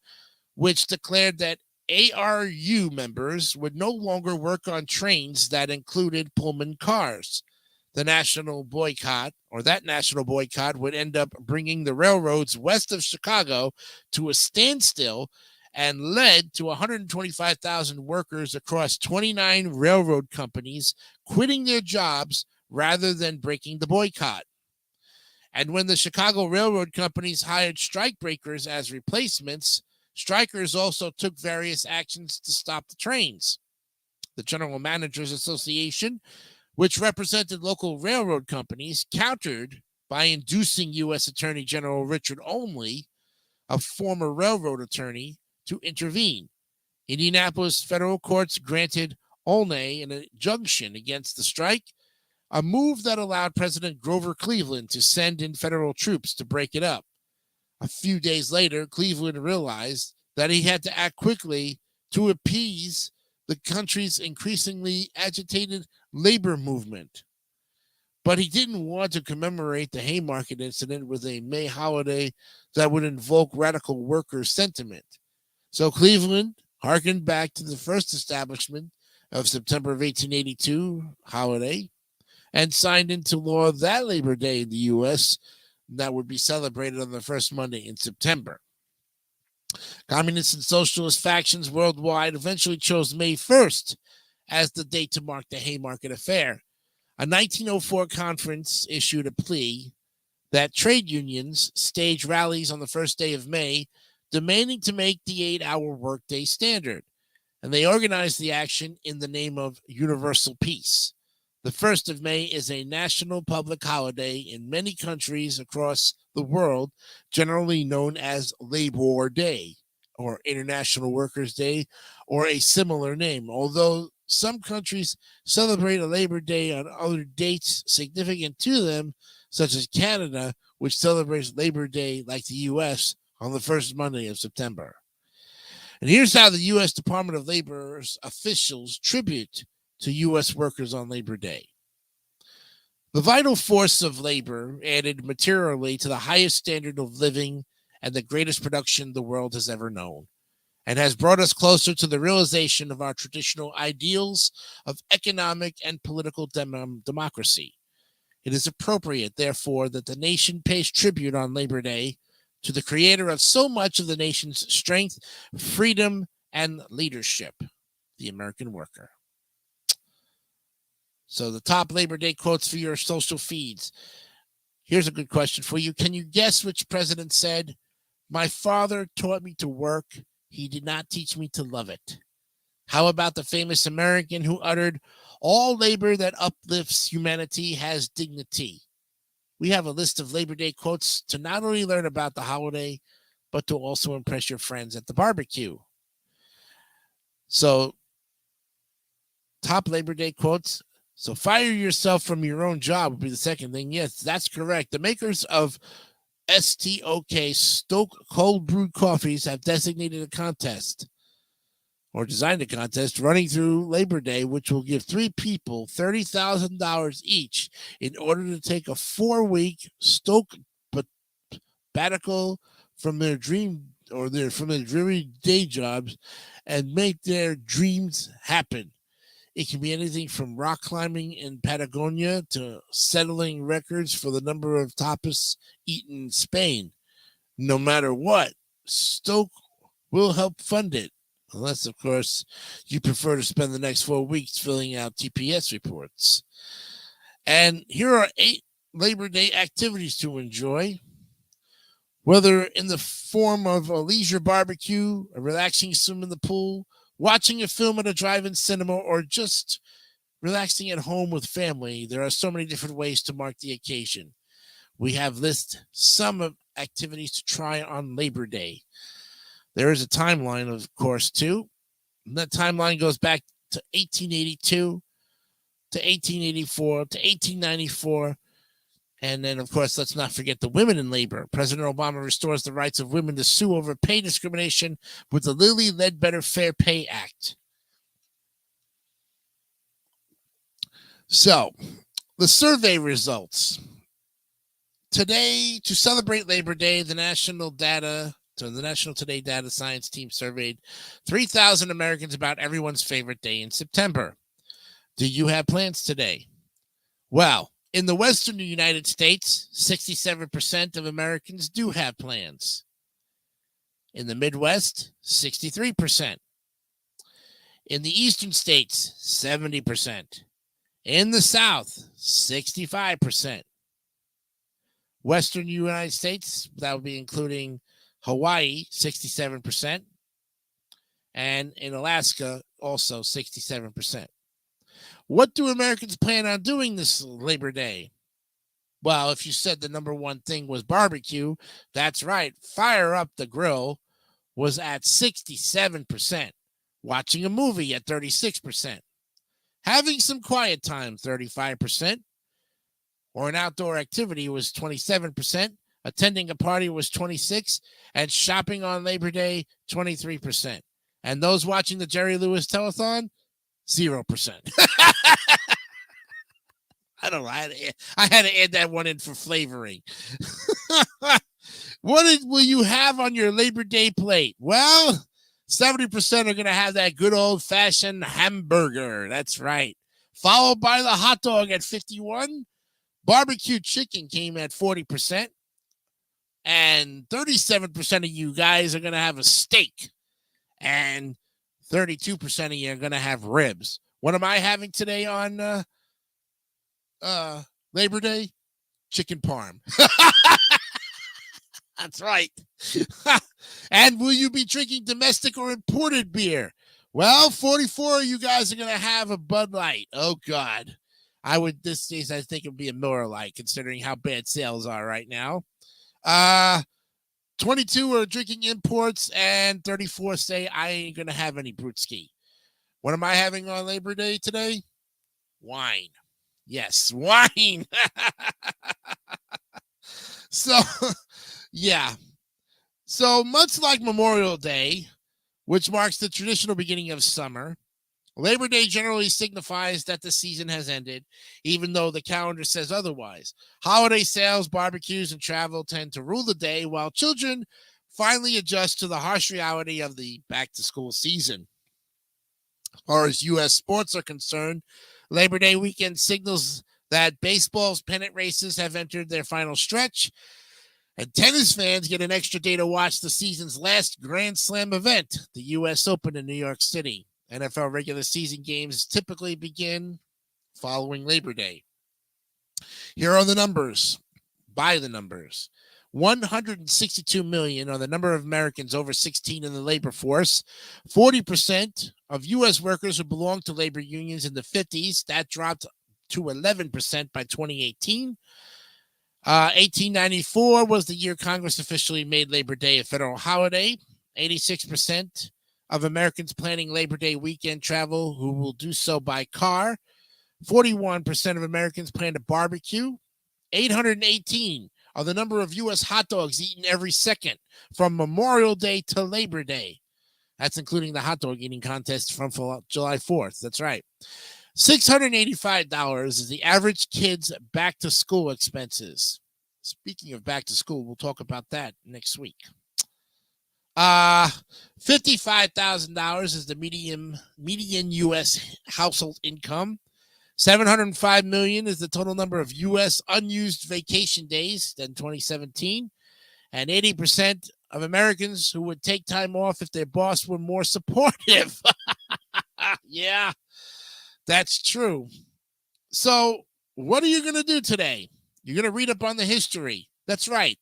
which declared that ARU members would no longer work on trains that included Pullman cars. That national boycott would end up bringing the railroads west of Chicago to a standstill and led to 125,000 workers across 29 railroad companies quitting their jobs rather than breaking the boycott. And when the Chicago railroad companies hired strikebreakers as replacements, strikers also took various actions to stop the trains. The General Managers Association, which represented local railroad companies, countered by inducing U.S. Attorney General Richard Olney, a former railroad attorney, to intervene. Indianapolis federal courts granted Olney an injunction against the strike, a move that allowed President Grover Cleveland to send in federal troops to break it up. A few days later, Cleveland realized that he had to act quickly to appease the country's increasingly agitated labor movement. But he didn't want to commemorate the Haymarket incident with a May holiday that would invoke radical worker sentiment. So Cleveland harkened back to the first establishment of September of 1882 holiday and signed into law that Labor Day in the U.S. that would be celebrated on the first Monday in September. Communist and socialist factions worldwide eventually chose May 1st as the date to mark the Haymarket Affair. A 1904 conference issued a plea that trade unions stage rallies on the first day of May, demanding to make the 8-hour workday standard, and they organized the action in the name of universal peace. The 1st of May is a national public holiday in many countries across the world, generally known as Labor Day or International Workers' Day or a similar name, although some countries celebrate a Labor Day on other dates significant to them, such as Canada, which celebrates Labor Day like the U.S. on the first Monday of September. And here's how the U.S. Department of Labor's officials tribute to U.S. workers on Labor Day. The vital force of labor added materially to the highest standard of living and the greatest production the world has ever known, and has brought us closer to the realization of our traditional ideals of economic and political democracy. It is appropriate, therefore, that the nation pays tribute on Labor Day to the creator of so much of the nation's strength, freedom, and leadership, the American worker. So the top Labor Day quotes for your social feeds. Here's a good question for you. Can you guess which president said, "My father taught me to work. He did not teach me to love it"? How about the famous American who uttered, "All labor that uplifts humanity has dignity"? We have a list of Labor Day quotes to not only learn about the holiday, but to also impress your friends at the barbecue. So, top Labor Day quotes. So, fire yourself from your own job would be the second thing. Yes, that's correct. The makers of STOK, Stoke Cold Brewed Coffees, have designated a contest or designed a contest running through Labor Day, which will give 3 people $30,000 each in order to take a 4-week Stoke sabbatical from their from their dreary day jobs and make their dreams happen. It can be anything from rock climbing in Patagonia to settling records for the number of tapas eaten in Spain. No matter what, Stoke will help fund it. Unless, of course, you prefer to spend the next 4 weeks filling out TPS reports. And here are 8 Labor Day activities to enjoy. Whether in the form of a leisure barbecue, a relaxing swim in the pool, watching a film at a drive-in cinema, or just relaxing at home with family, there are so many different ways to mark the occasion. We have listed some of activities to try on Labor Day. There is a timeline, of course, too. And that timeline goes back to 1882, to 1884, to 1894. And then, of course, let's not forget the women in labor. President Obama restores the rights of women to sue over pay discrimination with the Lilly Ledbetter Fair Pay Act. So, the survey results. Today, to celebrate Labor Day, the national data So the National Today Data Science team surveyed 3,000 Americans about everyone's favorite day in September. Do you have plans today? Well, in the Western United States, 67% of Americans do have plans. In the Midwest, 63%. In the Eastern States, 70%. In the South, 65%. Western United States, that would be including Hawaii, 67%. And in Alaska, also 67%. What do Americans plan on doing this Labor Day? Well, if you said the number one thing was barbecue, that's right. Fire up the grill was at 67%. Watching a movie at 36%. Having some quiet time, 35%. Or an outdoor activity was 27%. Attending a party was 26%. And shopping on Labor Day, 23%. And those watching the Jerry Lewis telethon, 0%. I don't know. I had to add that one in for flavoring. What will you have on your Labor Day plate? Well, 70% are going to have that good old-fashioned hamburger. That's right. Followed by the hot dog at 51%. Barbecue chicken came at 40%. And 37% of you guys are going to have a steak. And 32% of you are going to have ribs. What am I having today on Labor Day? Chicken parm. That's right. And will you be drinking domestic or imported beer? Well, 44 of you guys are going to have a Bud Light. Oh, God. I think it would be a Miller Lite, considering how bad sales are right now. 22 are drinking imports, and 34 say, I ain't going to have any Brutski. What am I having on Labor Day today? Wine. Yes, wine. So, yeah. So, much like Memorial Day, which marks the traditional beginning of summer, Labor Day generally signifies that the season has ended, even though the calendar says otherwise. Holiday sales, barbecues, and travel tend to rule the day, while children finally adjust to the harsh reality of the back-to-school season. As far as U.S. sports are concerned, Labor Day weekend signals that baseball's pennant races have entered their final stretch, and tennis fans get an extra day to watch the season's last Grand Slam event, the U.S. Open in New York City. NFL regular season games typically begin following Labor Day. Here are the numbers. By the numbers. 162 million are the number of Americans over 16 in the labor force. 40% of U.S. workers who belong to labor unions in the 50s. That dropped to 11% by 2018. 1894 was the year Congress officially made Labor Day a federal holiday. 86% of Americans planning Labor Day weekend travel who will do so by car. 41% of Americans plan to barbecue. 818 are the number of U.S. hot dogs eaten every second from Memorial Day to Labor Day. That's including the hot dog eating contest from July 4th. That's right. $685 is the average kid's back-to-school expenses. Speaking of back to school, we'll talk about that next week. $55,000 is the median U.S. household income. $705 million is the total number of U.S. unused vacation days in 2017. And 80% of Americans who would take time off if their boss were more supportive. Yeah, that's true. So what are you going to do today? You're going to read up on the history. That's right.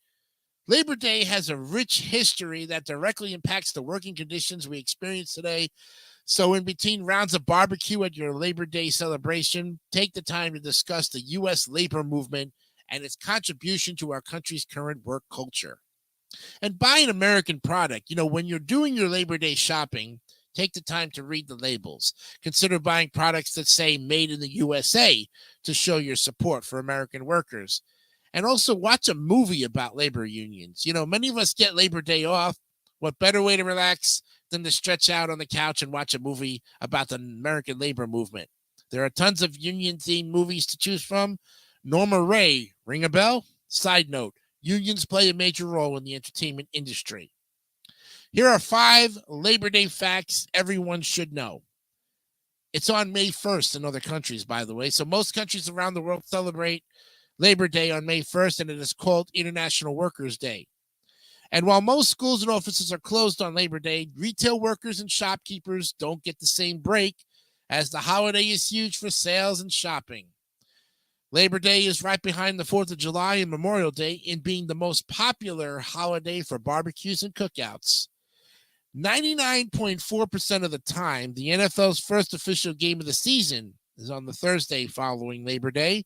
Labor Day has a rich history that directly impacts the working conditions we experience today. So in between rounds of barbecue at your Labor Day celebration, take the time to discuss the U.S. labor movement and its contribution to our country's current work culture. And buy an American product. You know, when you're doing your Labor Day shopping, take the time to read the labels. Consider buying products that say made in the USA to show your support for American workers. And also watch a movie about labor unions. You know, many of us get Labor Day off. What better way to relax than to stretch out on the couch and watch a movie about the American labor movement? There are tons of union-themed movies to choose from. Norma Ray, ring a bell? Side note, unions play a major role in the entertainment industry. Here are 5 Labor Day facts everyone should know. It's on May 1st in other countries, by the way. So most countries around the world celebrate Labor Day on May 1st, and it is called International Workers' Day. And while most schools and offices are closed on Labor Day, retail workers and shopkeepers don't get the same break, as the holiday is huge for sales and shopping. Labor Day is right behind the 4th of July and Memorial Day in being the most popular holiday for barbecues and cookouts. 99.4% of the time, the NFL's first official game of the season is on the Thursday following Labor Day.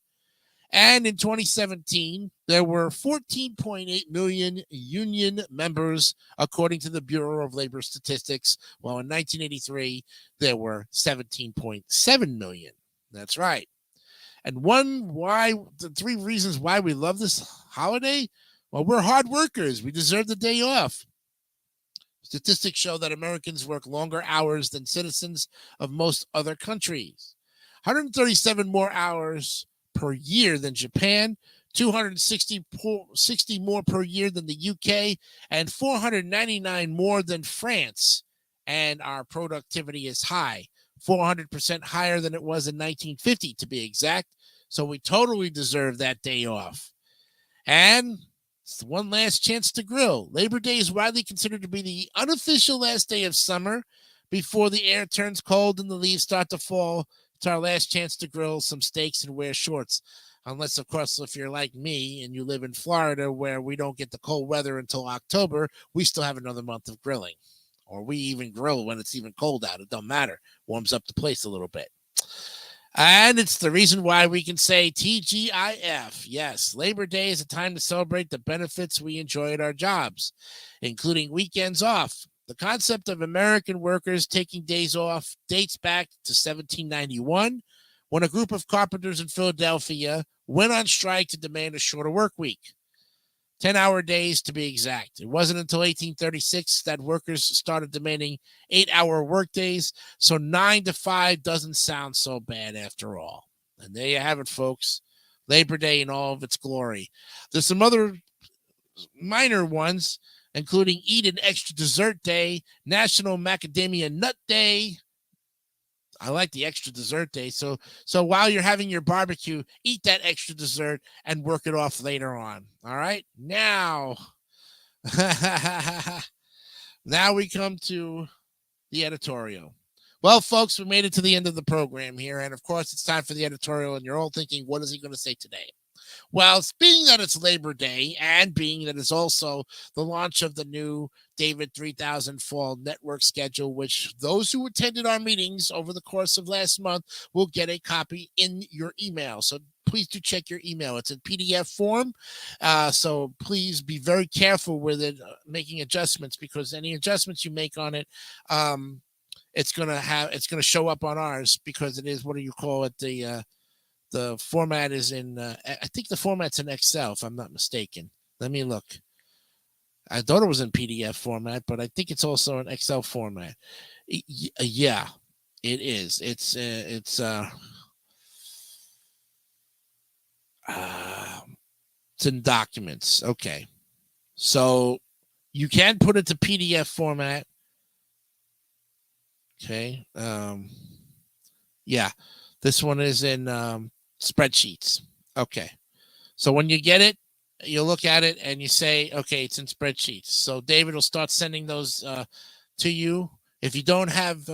And in 2017, there were 14.8 million union members, according to the Bureau of Labor Statistics, while in 1983, there were 17.7 million. That's right. And the 3 reasons why we love this holiday? Well, we're hard workers. We deserve the day off. Statistics show that Americans work longer hours than citizens of most other countries. 137 more hours per year than Japan, 260 more per year than the UK, and 499 more than France. And our productivity is high, 400% higher than it was in 1950 to be exact. So we totally deserve that day off. And it's one last chance to grill. Labor Day is widely considered to be the unofficial last day of summer before the air turns cold and the leaves start to fall. It's our last chance to grill some steaks and wear shorts. Unless, of course, if you're like me and you live in Florida where we don't get the cold weather until October, we still have another month of grilling. Or we even grill when it's even cold out. It don't matter. Warms up the place a little bit. And it's the reason why we can say TGIF. Yes, Labor Day is a time to celebrate the benefits we enjoy at our jobs, including weekends off. The concept of American workers taking days off dates back to 1791, when a group of carpenters in Philadelphia went on strike to demand a shorter work week. 10-hour days to be exact. It wasn't until 1836 that workers started demanding 8-hour work days, so 9 to 5 doesn't sound so bad after all. And there you have it, folks. Labor Day in all of its glory. There's some other minor ones, including Eat an Extra Dessert Day, National Macadamia Nut Day. I like the extra dessert day. So while you're having your barbecue, eat that extra dessert and work it off later on. All right. Now we come to the editorial. Well, folks, we made it to the end of the program here. And of course, it's time for the editorial. And you're all thinking, what is he going to say today? Well, being that it's Labor Day and being that it's also the launch of the new David 3000 Fall Network schedule, which those who attended our meetings over the course of last month will get a copy in your email. So please do check your email. It's in PDF form. So please be very careful with it, making adjustments, because any adjustments you make on it, it's going to show up on ours, because it is, what do you call it? The format is in, I think the format's in Excel, if I'm not mistaken. Let me look. I thought it was in PDF format, but I think it's also in Excel format. Yeah, it is. It's in documents. Okay. So you can put it to PDF format. Okay. Yeah, this one is in spreadsheets. Okay. So when you get it, you look at it and you say, okay, it's in spreadsheets. So David will start sending those to you. If you don't have,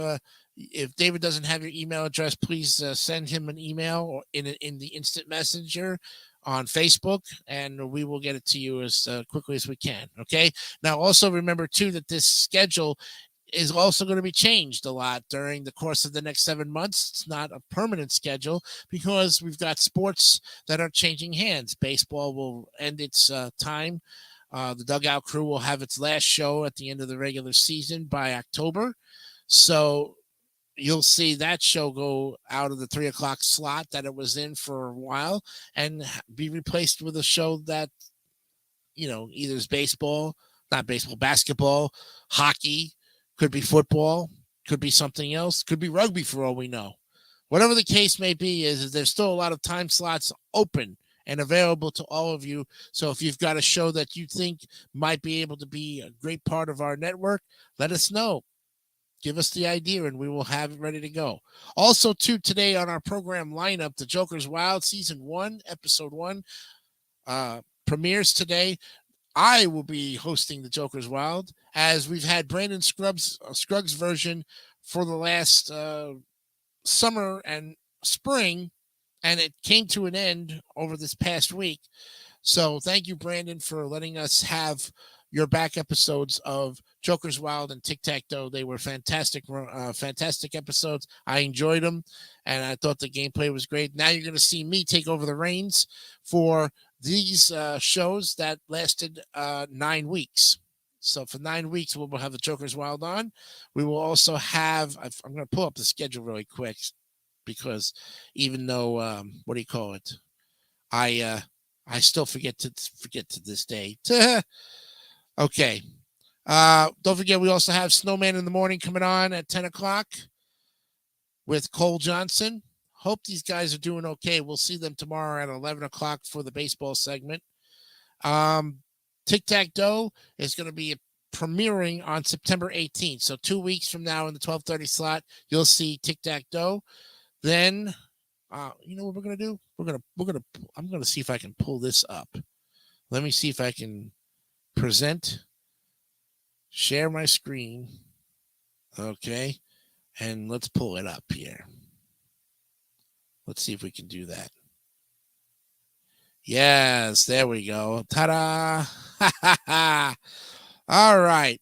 if David doesn't have your email address, please send him an email or in the instant messenger on Facebook, and we will get it to you as quickly as we can. Okay. Now, also remember too that this schedule is also going to be changed a lot during the course of the next 7 months. It's not a permanent schedule because we've got sports that are changing hands. Baseball will end its time. The Dugout Crew will have its last show at the end of the regular season by October. So you'll see that show go out of the 3 o'clock slot that it was in for a while and be replaced with a show that, either is basketball, hockey, could be football, could be something else, could be rugby for all we know. Whatever the case may be, is there's still a lot of time slots open and available to all of you. So if you've got a show that you think might be able to be a great part of our network, let us know. Give us the idea and we will have it ready to go. Also, too, today on our program lineup, The Joker's Wild Season 1, Episode 1 premieres today. I will be hosting The Joker's Wild, as we've had Brandon Scruggs' version for the last summer and spring, and it came to an end over this past week. So thank you, Brandon, for letting us have your back episodes of Joker's Wild and Tic-Tac-Toe. They were fantastic episodes. I enjoyed them, and I thought the gameplay was great. Now you're going to see me take over the reins for these shows that lasted 9 weeks. So for 9 weeks, we'll have the Joker's Wild on. We will also have, I'm going to pull up the schedule really quick, because even though, I still forget to this day. Okay. Don't forget, we also have Snowman in the Morning coming on at 10 o'clock with Cole Johnson. Hope these guys are doing okay. We'll see them tomorrow at 11 o'clock for the baseball segment. Tic-Tac-Toe is going to be premiering on September 18th. So 2 weeks from now in the 12:30 slot, you'll see Tic-Tac-Toe. Then, you know what we're going to do? I'm going to see if I can pull this up. Let me see if I can share my screen. Okay. And let's pull it up here. Let's see if we can do that. Yes, there we go. Ta-da! All right.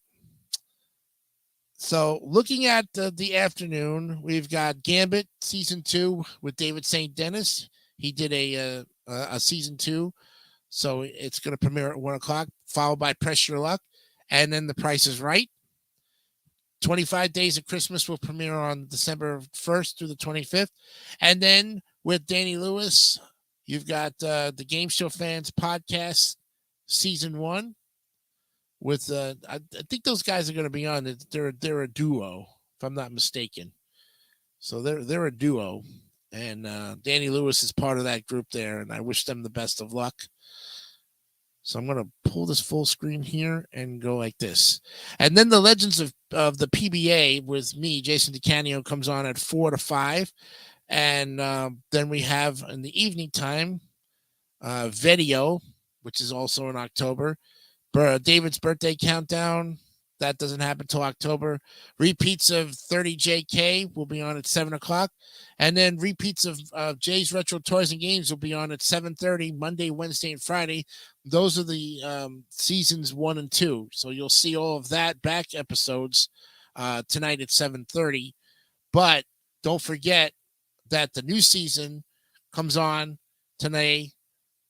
So looking at the afternoon, we've got Gambit Season 2 with David St. Dennis. He did a Season 2. So it's going to premiere at 1 o'clock, followed by Press Your Luck. And then The Price is Right. 25 Days of Christmas will premiere on December 1st through the 25th. And then with Danny Lewis, you've got the Game Show Fans Podcast Season 1. With I think those guys are going to be on. They're a duo, if I'm not mistaken. So they're a duo. And Danny Lewis is part of that group there, and I wish them the best of luck. So I'm going to pull this full screen here and go like this. And then the Legends of the PBA with me, Jason DeCanio, comes on at 4 to 5. And then we have in the evening time, Video, which is also in October. David's Birthday Countdown. That doesn't happen till October. Repeats of 30 JK will be on at 7 o'clock. And then repeats of Jay's Retro Toys and Games will be on at 7:30, Monday, Wednesday, and Friday. Those are the seasons 1 and 2. So you'll see all of that back episodes tonight at 7:30. But don't forget that the new season comes on tonight,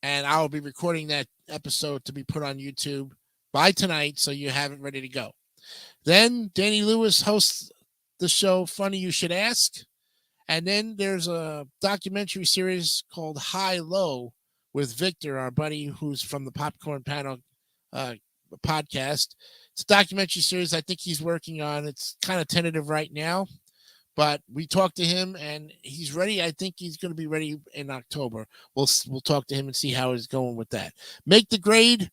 and I'll be recording that episode to be put on YouTube by tonight, so you have it ready to go. Then Danny Lewis hosts the show Funny You Should Ask. And then there's a documentary series called High Low with Victor, our buddy who's from the Popcorn Panel podcast. It's a documentary series I think he's working on. It's kind of tentative right now, but we talked to him and he's ready. I think he's going to be ready in October. We'll talk to him and see how it's going with that. Make the Grade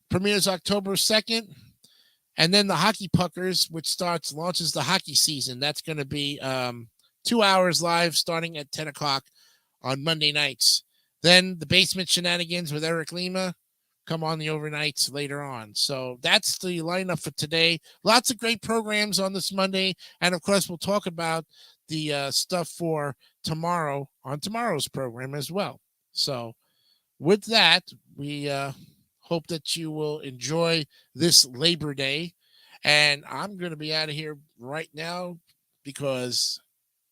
premieres October 2nd. And then the Hockey Puckers, which launches the hockey season. That's going to be 2 hours live starting at 10 o'clock on Monday nights. Then the Basement Shenanigans with Eric Lima come on the overnights later on. So that's the lineup for today. Lots of great programs on this Monday. And of course, we'll talk about the stuff for tomorrow on tomorrow's program as well. So with that, we hope that you will enjoy this Labor Day. And I'm going to be out of here right now because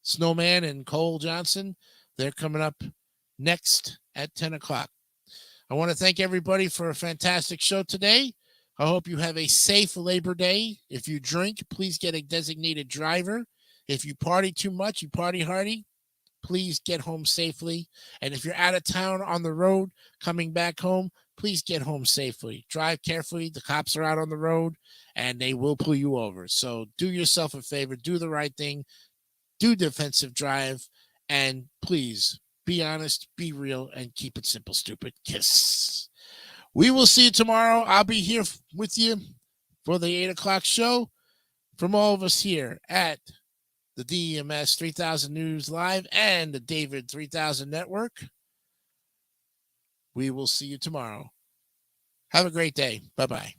Snowman and Cole Johnson, they're coming up next at 10 o'clock. I want to thank everybody for a fantastic show today. I hope you have a safe Labor Day. If you drink, please get a designated driver. If you party too much, you party hardy, please get home safely. And if you're out of town on the road coming back home, please get home safely. Drive carefully. The cops are out on the road and they will pull you over. So do yourself a favor, do the right thing, do defensive drive, and please be honest, be real, and keep it simple, stupid. Kiss. We will see you tomorrow. I'll be here with you for the 8 o'clock show. From all of us here at the DMS 3000 News Live and the David 3000 Network, we will see you tomorrow. Have a great day. Bye-bye.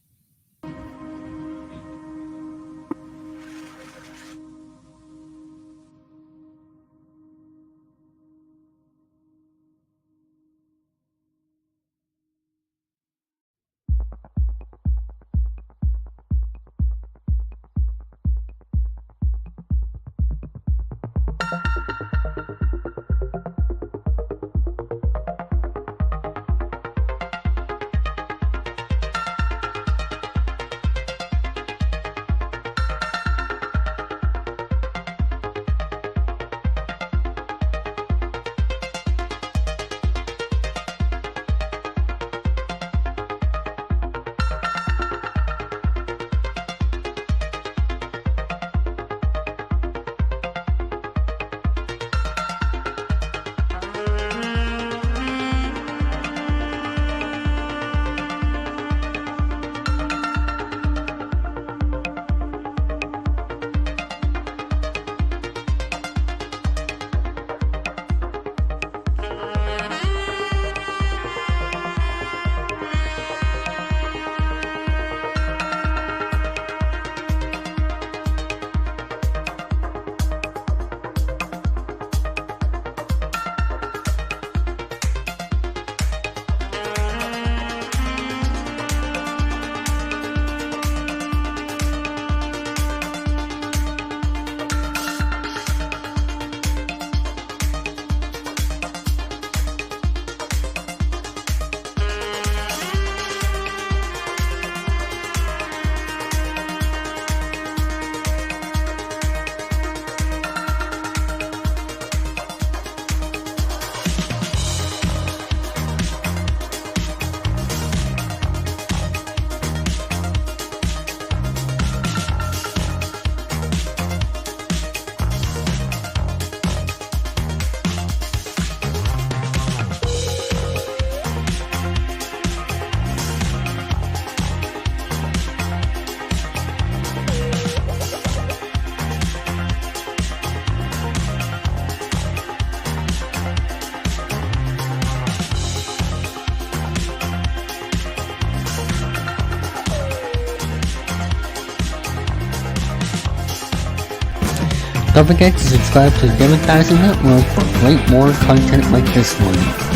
Don't forget to subscribe to the David 3000 Network for great more content like this one.